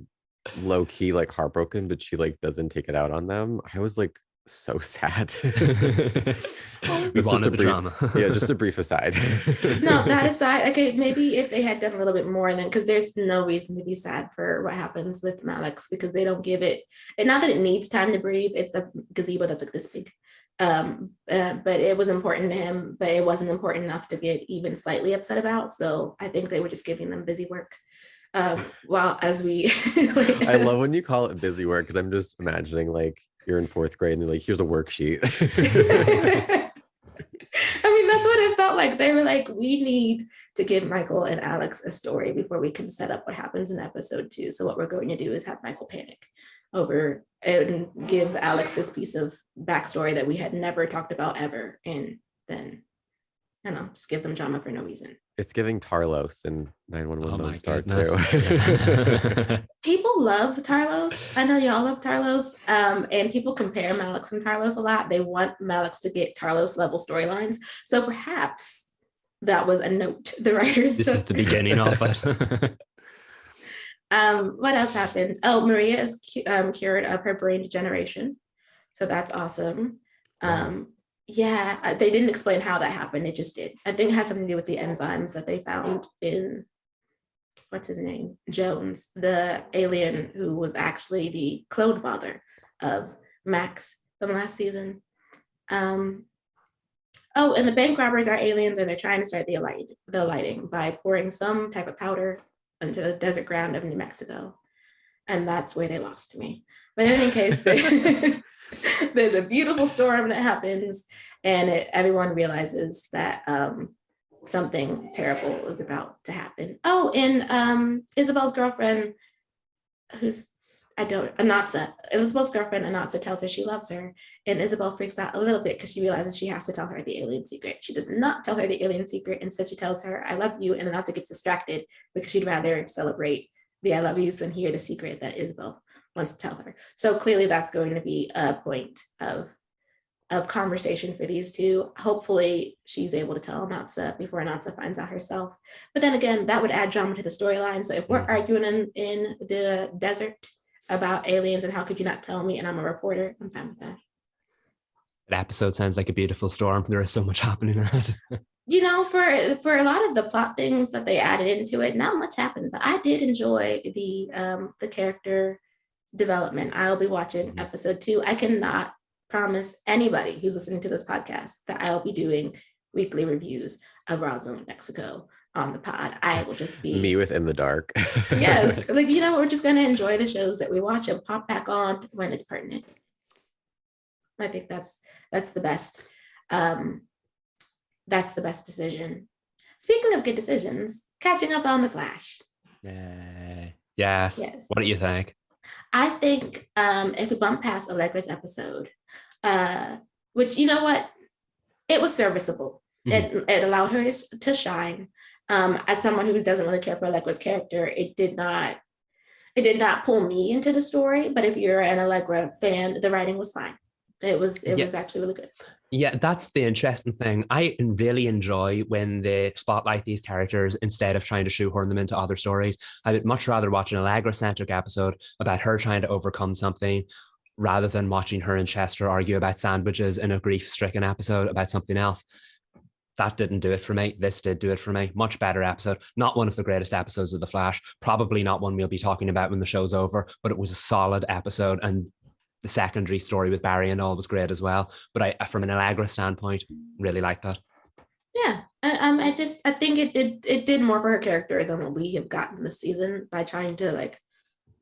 low key like heartbroken, but she like doesn't take it out on them. I was like so sad. We wanted the drama. Yeah, just a brief aside. No, that aside, okay, maybe if they had done a little bit more, then, because there's no reason to be sad for what happens with Alex, because they don't give it, and not that it needs time to breathe. It's a gazebo that's like this big. But it was important to him, but it wasn't important enough to get even slightly upset about. So I think they were just giving them busy work. Well, as we I love when you call it busy work, because I'm just imagining like you're in 4th grade and they're like, here's a worksheet. I mean, that's what it felt like. They were like, we need to give Michael and Alex a story before we can set up what happens in episode 2. So what we're going to do is have Michael panic over and give Alex this piece of backstory that we had never talked about ever. And then, just give them drama for no reason. It's giving Tarlos and 911 Lone Star too. People love Tarlos. I know y'all love Tarlos. And people compare Malex and Tarlos a lot. They want Malex to get Tarlos level storylines. So perhaps that was a note the writers This took. is the beginning of it. What else happened? Oh, Maria is cured of her brain degeneration. So that's awesome. Yeah, they didn't explain how that happened. It just did. I think it has something to do with the enzymes that they found in, what's his name? Jones, the alien who was actually the clone father of Max from last season. Oh, and the bank robbers are aliens, and they're trying to start the lighting by pouring some type of powder into the desert ground of New Mexico. And that's where they lost me. But in any case, there's a beautiful storm that happens, and everyone realizes that something terrible is about to happen. Oh, and Isabel's girlfriend, Isabel's girlfriend, Anatsa, tells her she loves her, and Isabel freaks out a little bit because she realizes she has to tell her the alien secret. She does not tell her the alien secret. Instead, she tells her, I love you, and Anatsa gets distracted because she'd rather celebrate the I love yous than hear the secret that Isabel wants to tell her. So clearly that's going to be a point of conversation for these two. Hopefully she's able to tell Natsa before Natsa finds out herself. But then again, that would add drama to the storyline. So if we're arguing in the desert about aliens and how could you not tell me, and I'm a reporter, I'm fine with that. That episode sounds like a beautiful storm. There is so much happening in it. You know, for a lot of the plot things that they added into it, not much happened, but I did enjoy the character development. I'll be watching episode 2. I cannot promise anybody who's listening to this podcast that I'll be doing weekly reviews of Roswell, Mexico on the pod. I will just be me within the dark. Yes, like, you know, we're just going to enjoy the shows that we watch and pop back on when it's pertinent. I think that's the best. That's the best decision. Speaking of good decisions, catching up on The Flash. Yes. What do you think? I think if we bump past Allegra's episode, which, you know what, it was serviceable. It allowed her to shine. As someone who doesn't really care for Allegra's character, it did not pull me into the story. But if you're an Allegra fan, the writing was fine. It was actually really good. Yeah, that's the interesting thing. I really enjoy when they spotlight these characters instead of trying to shoehorn them into other stories. I would much rather watch an Allegra-centric episode about her trying to overcome something rather than watching her and Chester argue about sandwiches in a grief-stricken episode about something else. That didn't do it for me. This did do it for me. Much better episode. Not one of the greatest episodes of The Flash. Probably not one we'll be talking about when the show's over, but it was a solid episode, and the secondary story with Barry and all was great as well. But I, from an Allegra standpoint, really liked that. Yeah, I think it did more for her character than what we have gotten this season by trying to like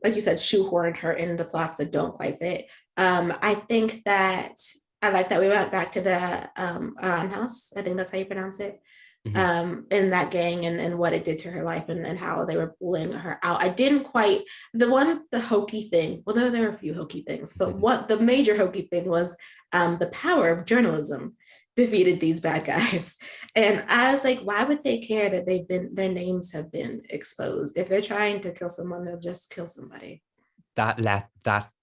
you said, shoehorn her into plots that don't quite fit. I think that I like that we went back to the house. I think that's how you pronounce it. In that gang and what it did to her life and how they were pulling her out. I didn't quite, the hokey thing, well, there are a few hokey things, but what the major hokey thing was the power of journalism defeated these bad guys. And I was like, why would they care that their names have been exposed? If they're trying to kill someone, they'll just kill somebody. That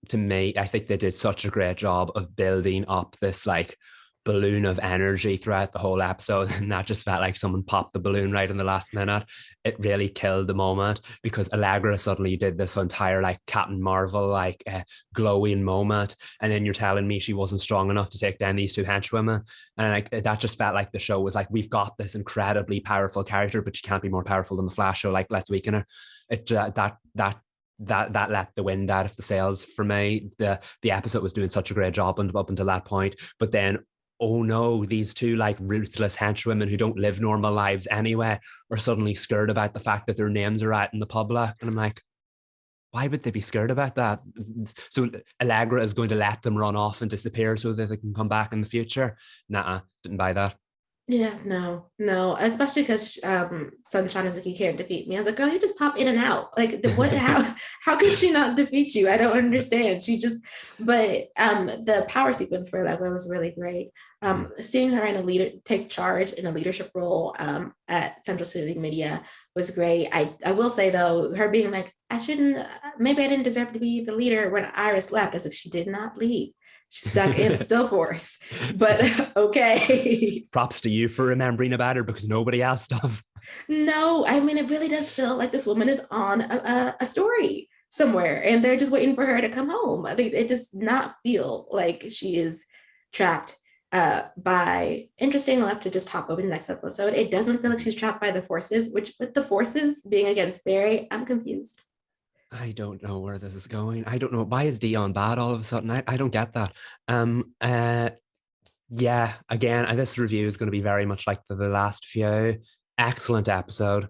to me, I think they did such a great job of building up this like balloon of energy throughout the whole episode, and that just felt like someone popped the balloon right in the last minute. It really killed the moment because Allegra suddenly did this entire like Captain Marvel like glowing moment, and then you're telling me she wasn't strong enough to take down these two henchwomen, and like that just felt like the show was like, we've got this incredibly powerful character, but she can't be more powerful than the Flash, so like let's weaken her. It that let the wind out of the sails for me. The episode was doing such a great job up until that point, but then oh no, these two like ruthless henchwomen who don't live normal lives anyway are suddenly scared about the fact that their names are out in the public. And I'm like, why would they be scared about that? So Allegra is going to let them run off and disappear so that they can come back in the future? Nah, didn't buy that. Yeah, no, especially because Sunshine is like, you can't defeat me. I was like, girl, you just pop in and out. Like, what? How could she not defeat you? I don't understand. But the power sequence for Allegra was really great. Seeing her take charge in a leadership role at Central City Media was great. I will say though, her being like, maybe I didn't deserve to be the leader when Iris left. I was like, she did not leave. She stuck in still force, but okay. Props to you for remembering about her because nobody else does. No, I mean, it really does feel like this woman is on a story somewhere and they're just waiting for her to come home. I think it does not feel like she is trapped by, interesting enough to just hop over the next episode, it doesn't feel like she's trapped by the forces, which with the forces being against Barry, I'm confused. I don't know where this is going. I don't know. Why is Dion bad all of a sudden? I don't get that. Yeah, again, this review is going to be very much like the last few. Excellent episode.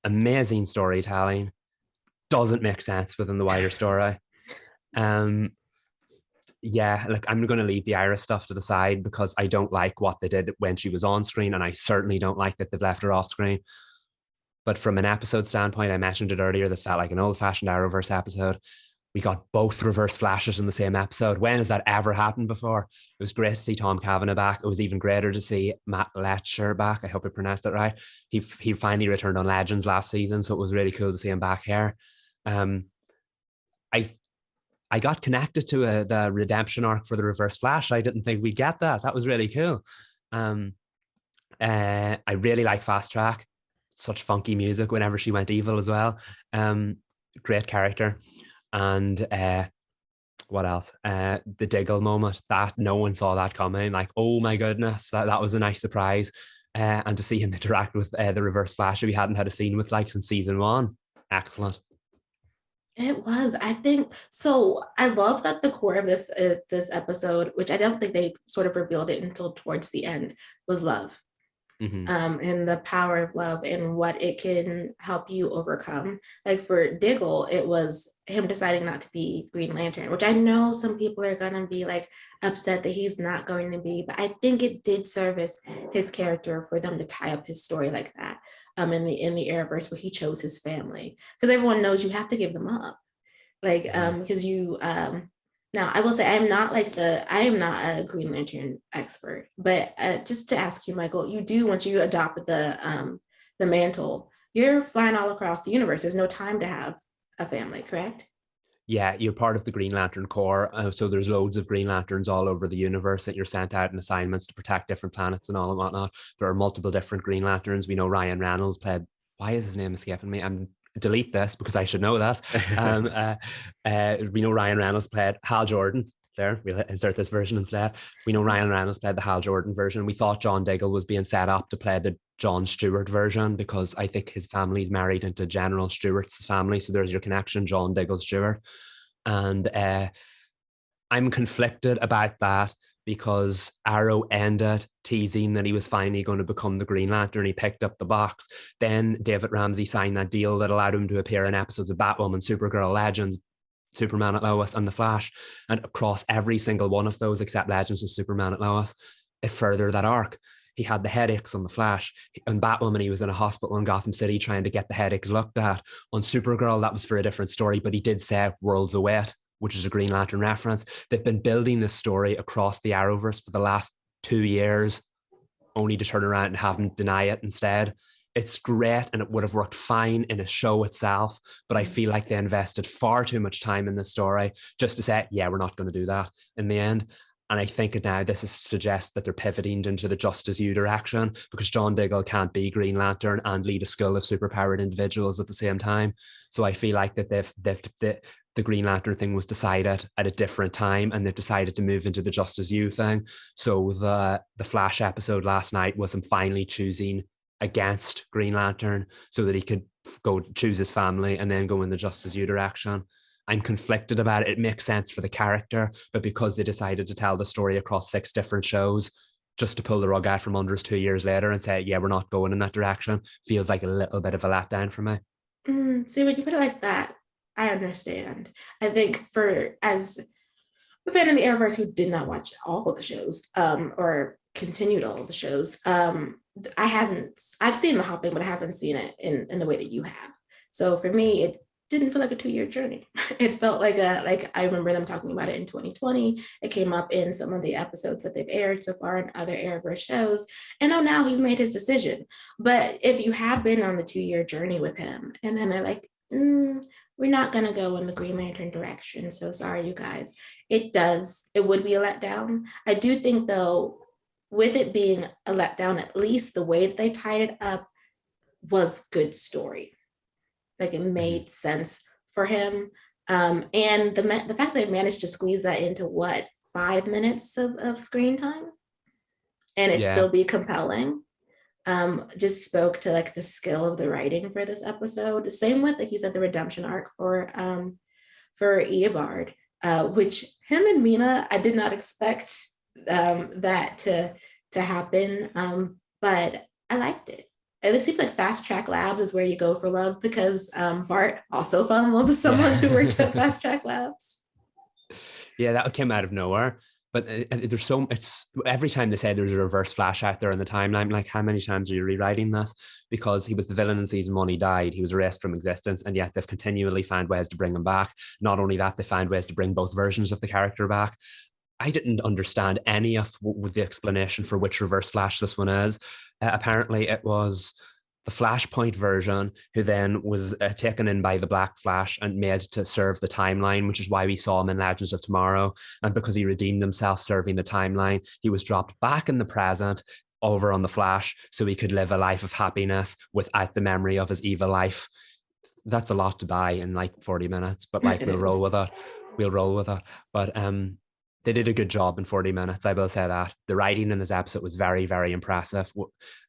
Amazing storytelling. Doesn't make sense within the wider story. Yeah, like I'm going to leave the Iris stuff to the side because I don't like what they did when she was on screen, and I certainly don't like that they've left her off screen. But from an episode standpoint, I mentioned it earlier, this felt like an old-fashioned Arrowverse episode. We got both reverse flashes in the same episode. When has that ever happened before? It was great to see Tom Cavanagh back. It was even greater to see Matt Letcher back. I hope I pronounced it right. He finally returned on Legends last season, so it was really cool to see him back here. I got connected to the redemption arc for the Reverse Flash. I didn't think we'd get that. That was really cool. I really like Fast Track. Such funky music whenever she went evil as well. Great character. And what else? The Diggle moment, that no one saw that coming. Like, oh my goodness, that was a nice surprise. And to see him interact with the Reverse Flash, we hadn't had a scene with like since season 1. Excellent. It was, I think so. I love that the core of this episode, which I don't think they sort of revealed it until towards the end, was love. Mm-hmm. And the power of love and what it can help you overcome. Like for Diggle, it was him deciding not to be Green Lantern, which I know some people are gonna be like upset that he's not going to be, but I think it did service his character for them to tie up his story like that. In the Arrowverse where he chose his family, because everyone knows you have to give them up, like because you now, I will say I am not a Green Lantern expert, but just to ask you, Michael, you do, once you adopt the mantle, you're flying all across the universe. There's no time to have a family, correct? Yeah, you're part of the Green Lantern Corps. So there's loads of Green Lanterns all over the universe that you're sent out in assignments to protect different planets and all and whatnot. There are multiple different Green Lanterns. We know Ryan Reynolds played, why is his name escaping me? I'm delete this because I should know that. We know Ryan Reynolds played Hal Jordan. There, we'll insert this version instead. We know Ryan Reynolds played the Hal Jordan version. We thought John Diggle was being set up to play the John Stewart version because I think his family's married into General Stewart's family. So there's your connection, John Diggle Stewart. And I'm conflicted about that because Arrow ended teasing that he was finally going to become the Green Lantern. He picked up the box. Then David Ramsey signed that deal that allowed him to appear in episodes of Batwoman, Supergirl, Legends, Superman and Lois, and The Flash. And across every single one of those, except Legends and Superman and Lois, it furthered that arc. He had the headaches on The Flash. On Batwoman, he was in a hospital in Gotham City trying to get the headaches looked at. On Supergirl, that was for a different story, but he did say Worlds Await, which is a Green Lantern reference. They've been building this story across the Arrowverse for the last 2 years, only to turn around and have him deny it instead. It's great and it would have worked fine in a show itself, but I feel like they invested far too much time in this story just to say, yeah, we're not going to do that in the end. And I think now this suggests that they're pivoting into the Just As You direction because John Diggle can't be Green Lantern and lead a school of superpowered individuals at the same time. So I feel like that the Green Lantern thing was decided at a different time and they've decided to move into the Just As You thing. So the Flash episode last night was him finally choosing against Green Lantern so that he could go choose his family and then go in the Just As You direction. I'm conflicted about it. It makes sense for the character, but because they decided to tell the story across 6 different shows, just to pull the rug out from under us 2 years later and say, yeah, we're not going in that direction, feels like a little bit of a letdown for me. See, when you put it like that, I understand. I think as a fan of the Arrowverse who did not watch all of the shows, or continued all of the shows, I've seen the hopping, but I haven't seen it in the way that you have. So for me, it didn't feel like a 2-year journey. It felt like I remember them talking about it in 2020. It came up in some of the episodes that they've aired so far in other Arrowverse shows. And now he's made his decision. But if you have been on the 2-year journey with him, and then they're like, we're not going to go in the Green Lantern direction. So sorry, you guys. It would be a letdown. I do think, though, with it being a letdown, at least the way that they tied it up was good story. Like it made sense for him. And the fact that they managed to squeeze that into 5 minutes of screen time and it still be compelling, just spoke to like the skill of the writing for this episode. The same with, like you said, the redemption arc for Eobard, which him and Mina, I did not expect that to happen, but I liked it. And it seems like Fast Track Labs is where you go for love because Bart also fell in love with someone who worked at Fast Track Labs. Yeah, that came out of nowhere. But it's every time they say there's a reverse Flash out there in the timeline, like how many times are you rewriting this? Because he was the villain in season 1, he died, he was erased from existence, and yet they've continually found ways to bring him back. Not only that, they found ways to bring both versions of the character back. I didn't understand any of with the explanation for which reverse Flash this one is. Apparently it was the Flashpoint version, who then was taken in by the Black Flash and made to serve the timeline, which is why we saw him in Legends of Tomorrow. And because he redeemed himself serving the timeline, he was dropped back in the present over on the Flash so he could live a life of happiness without the memory of his evil life. That's a lot to buy in like 40 minutes, but like we'll roll with it. We'll roll with it. But they did a good job in 40 minutes. I will say that. The writing in this episode was very, very impressive,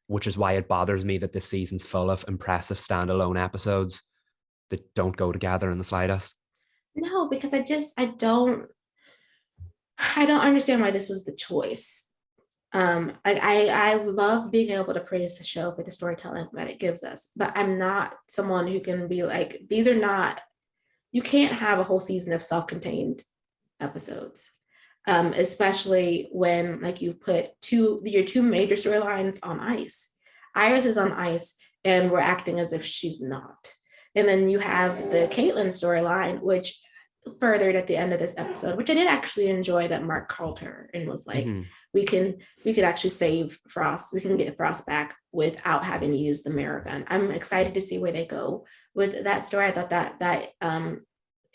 which is why it bothers me that this season's full of impressive standalone episodes that don't go together in the slightest. No, because I don't understand why this was the choice. I love being able to praise the show for the storytelling that it gives us, but I'm not someone who can be like, these are not, you can't have a whole season of self-contained episodes. Especially when like you put your two major storylines on ice. Iris is on ice and we're acting as if she's not. And then you have the Caitlin storyline, which furthered at the end of this episode, which I did actually enjoy, that Mark called her and was like, we could actually save Frost. We can get Frost back without having to use the mirror gun. I'm excited to see where they go with that story. I thought that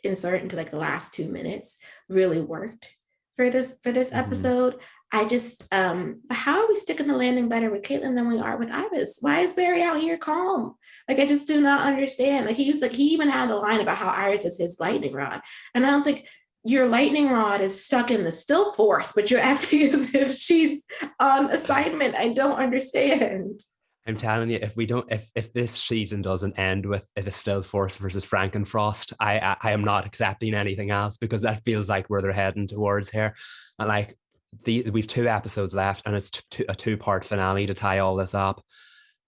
insert into like the last 2 minutes really worked for this episode. I just how are we sticking the landing better with Caitlin than we are with Iris? Why is Barry out here calm? Like, I just do not understand. Like, he even had a line about how Iris is his lightning rod, and I was like, your lightning rod is stuck in the still force, but you're acting as if she's on assignment. I don't understand. I'm telling you, if this season doesn't end with the Still Force versus Frankenfrost, I am not accepting anything else, because that feels like where they're heading towards here. And like we've 2 episodes left, and it's a 2-part finale to tie all this up.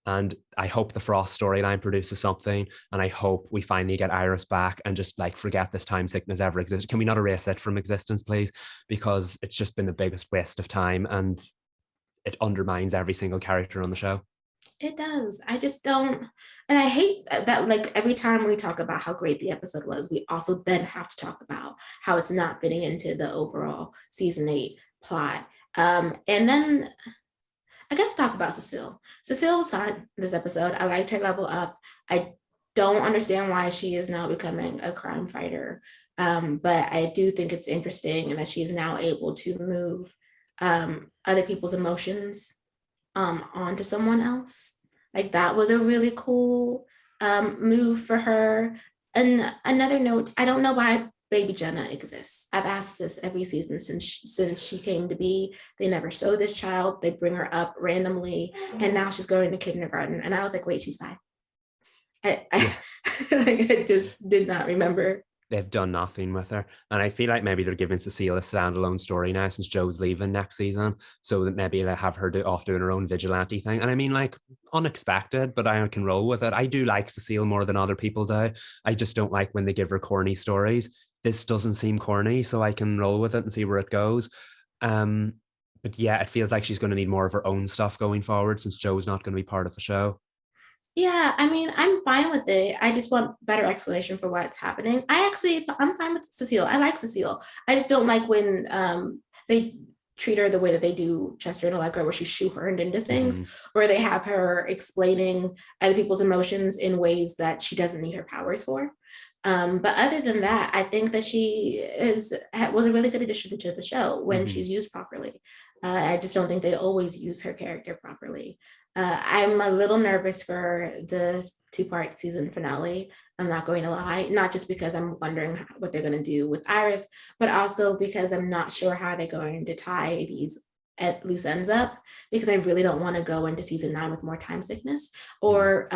And I hope the Frost storyline produces something, and I hope we finally get Iris back and just like forget this time sickness ever existed. Can we not erase it from existence, please? Because it's just been the biggest waste of time, and it undermines every single character on the show. It does. I just don't, and I hate that like every time we talk about how great the episode was, we also then have to talk about how it's not fitting into the overall season 8 plot. And then I guess talk about Cecile. Cecile was fine this episode. I liked her level up. I don't understand why she is now becoming a crime fighter. But I do think it's interesting, and that she is now able to move other people's emotions onto someone else. Like, that was a really cool move for her. And another note, I don't know why baby Jenna exists. I've asked this every season since she came to be. They never show this child. They bring her up randomly, and now she's going to kindergarten. And I was like, wait, she's fine. I just did not remember. They've done nothing with her. And I feel like maybe they're giving Cecile a standalone story now, since Joe's leaving next season. So that maybe they have her doing her own vigilante thing. And I mean, like, unexpected, but I can roll with it. I do like Cecile more than other people do. I just don't like when they give her corny stories. This doesn't seem corny, so I can roll with it and see where it goes. But yeah, it feels like she's going to need more of her own stuff going forward, since Joe's not going to be part of the show. Yeah, I mean, I'm fine with it. I just want better explanation for what's happening. I'm fine with Cecile. I like Cecile. I just don't like when they treat her the way that they do Chester and Allegra, where she's shoehorned into things, where they have her explaining other people's emotions in ways that she doesn't need her powers for. But other than that, I think that she was a really good addition to the show when she's used properly. I just don't think they always use her character properly. I'm a little nervous for the 2-part season finale. I'm not going to lie, not just because I'm wondering what they're going to do with Iris, but also because I'm not sure how they're going to tie these loose ends up, because I really don't want to go into season 9 with more time sickness, or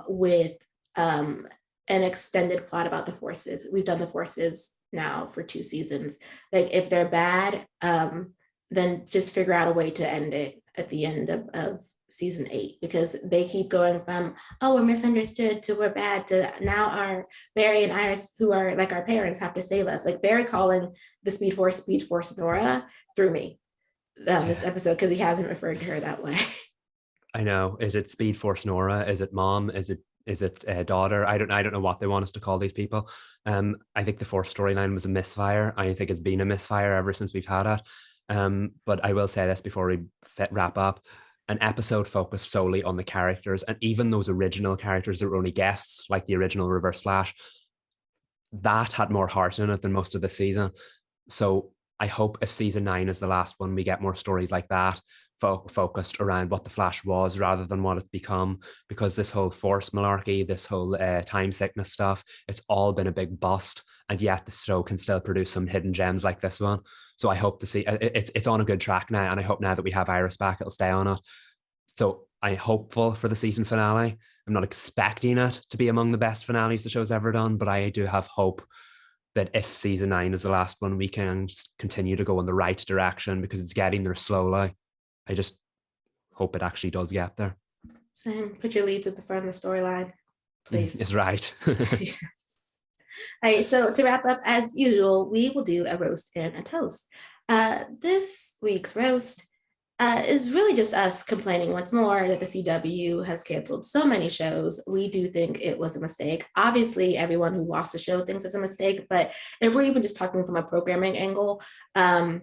with an extended plot about the forces. We've done the forces now for 2 seasons. Like, if they're bad, then just figure out a way to end it at the end of season 8, because they keep going from, oh, we're misunderstood, to we're bad, to now our Barry and Iris, who are like our parents, have to save us. Like, Barry calling the Speed Force Nora threw me this episode, because he hasn't referred to her that way. I know. Is it Speed Force Nora? Is it mom? Is it daughter? I don't know what they want us to call these people. I think the Force storyline was a misfire. I think it's been a misfire ever since we've had it. But I will say this before we wrap up. an episode focused solely on the characters, and even those original characters that were only guests, like the original Reverse Flash, that had more heart in it than most of the season. So I hope if season 9 is the last one, we get more stories like that, focused around what the Flash was rather than what it's become, because this whole Force malarkey, this whole time sickness stuff, it's all been a big bust, and yet the show can still produce some hidden gems like this one. So I hope to see it's on a good track now, and I hope now that we have Iris back, it'll stay on it. So I'm hopeful for the season finale. I'm not expecting it to be among the best finales the show's ever done, but I do have hope that if season 9 is the last one, we can continue to go in the right direction, because it's getting there slowly. I just hope it actually does get there. Same. Put your leads at the front of the storyline, please. It's right. Yes. All right, so to wrap up, as usual, we will do a roast and a toast. This week's roast is really just us complaining once more that the CW has canceled so many shows. We do think it was a mistake. Obviously, everyone who lost the show thinks it's a mistake, but if we're even just talking from a programming angle, I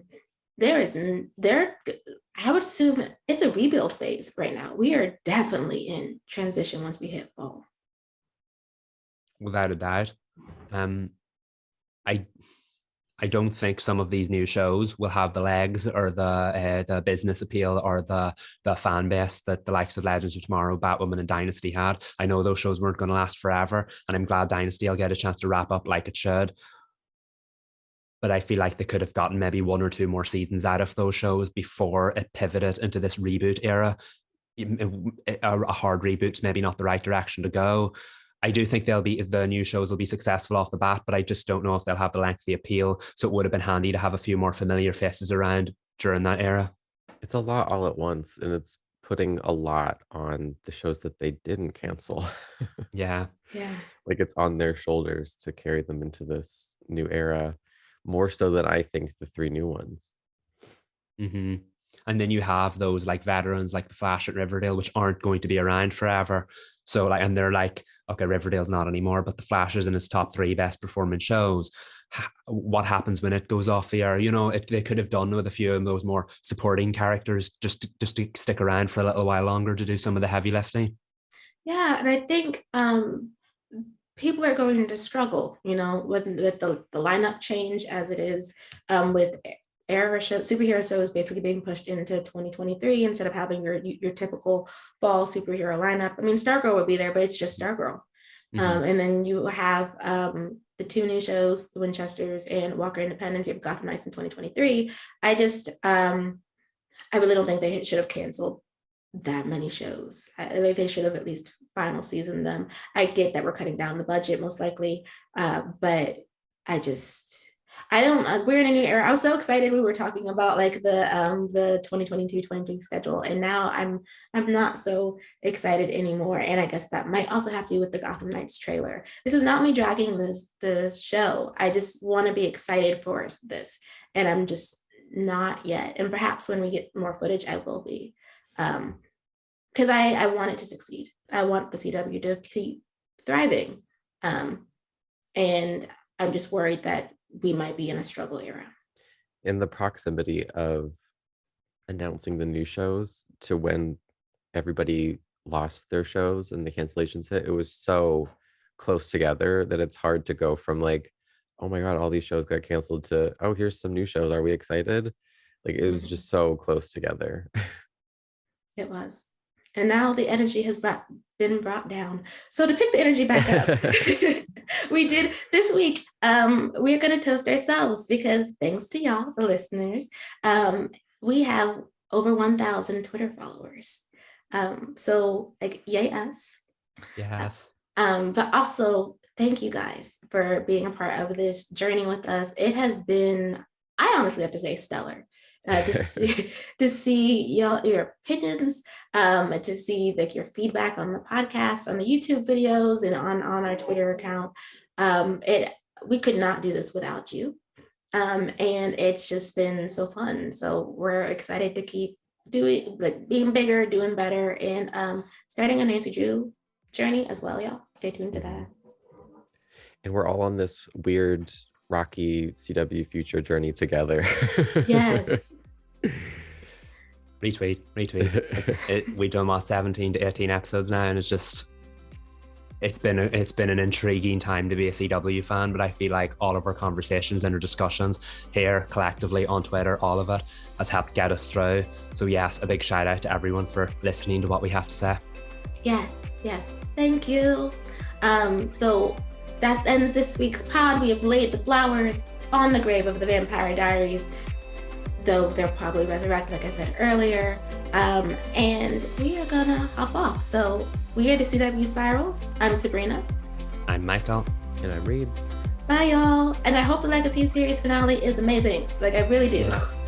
would assume it's a rebuild phase right now. We are definitely in transition once we hit fall. Without a doubt. I don't think some of these new shows will have the legs or the business appeal or the fan base that the likes of Legends of Tomorrow, Batwoman, and Dynasty had. I know those shows weren't going to last forever, and I'm glad Dynasty will get a chance to wrap up like it should. But I feel like they could have gotten maybe 1 or 2 more seasons out of those shows before it pivoted into this reboot era. A hard reboot's maybe not the right direction to go. I do think the new shows will be successful off the bat, but I just don't know if they'll have the lengthy appeal. So it would have been handy to have a few more familiar faces around during that era. It's a lot all at once, and it's putting a lot on the shows that they didn't cancel. Yeah. Like it's on their shoulders to carry them into this new era, more so than I think the 3 new ones. Mm-hmm. And then you have those like veterans like the Flash at Riverdale, which aren't going to be around forever. So like, and they're like, okay, Riverdale's not anymore, but the Flash is in its top 3 best performing shows. What happens when it goes off the air? You know, they could have done with a few of those more supporting characters just to stick around for a little while longer to do some of the heavy lifting. Yeah, and I think people are going to struggle, you know, with the lineup change as it is, with era show, superhero shows basically being pushed into 2023 instead of having your typical fall superhero lineup. I mean, Stargirl would be there, but it's just Stargirl. Mm-hmm. And then you have the 2 new shows, The Winchesters and Walker Independence. You have Gotham Knights in 2023. I really don't think they should have canceled that many shows. They should have at least final seasoned them. I get that we're cutting down the budget most likely, but we're in a new era. I was so excited. We were talking about like the 2022-2023 schedule, and now I'm not so excited anymore. And I guess that might also have to do with the Gotham Knights trailer. This is not me dragging this show. I just want to be excited for this, and I'm just not yet. And perhaps when we get more footage, I will be, because I want it to succeed. I want the CW to keep thriving, and I'm just worried that we might be in a struggle era. In the proximity of announcing the new shows to when everybody lost their shows and the cancellations hit, it was so close together that it's hard to go from like, oh my God, all these shows got canceled to, oh, here's some new shows. Are we excited? Like it was just so close together. It was. And now the energy has been brought down. So to pick the energy back up, we did this week. We're going to toast ourselves because thanks to y'all, the listeners, we have over 1,000 Twitter followers. So like, yay us. Yes. But also thank you guys for being a part of this journey with us. It has been, I honestly have to say, stellar. To see your opinions, to see like your feedback on the podcast, on the YouTube videos, and on our Twitter account. We could not do this without you, and it's just been so fun. So we're excited to keep doing, like, being bigger, doing better, and starting a Nancy Drew journey as well, y'all. Stay tuned to that. And we're all on this weird rocky CW future journey together. Yes. retweet. We've done what, 17 to 18 episodes now, and it's been an intriguing time to be a CW fan, but I feel like all of our conversations and our discussions here collectively on Twitter, all of it has helped get us through. So yes, a big shout out to everyone for listening to what we have to say. Yes, thank you. So that ends this week's pod. We have laid the flowers on the grave of the Vampire Diaries, though they'll probably resurrect, like I said earlier. And we are gonna hop off. So we are the CW Spiral. I'm Sabrina. I'm Michael. And I'm Reed. Bye, y'all. And I hope the Legacy series finale is amazing. Like, I really do. Yes.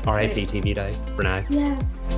R.I.P. TVD for now. Yes.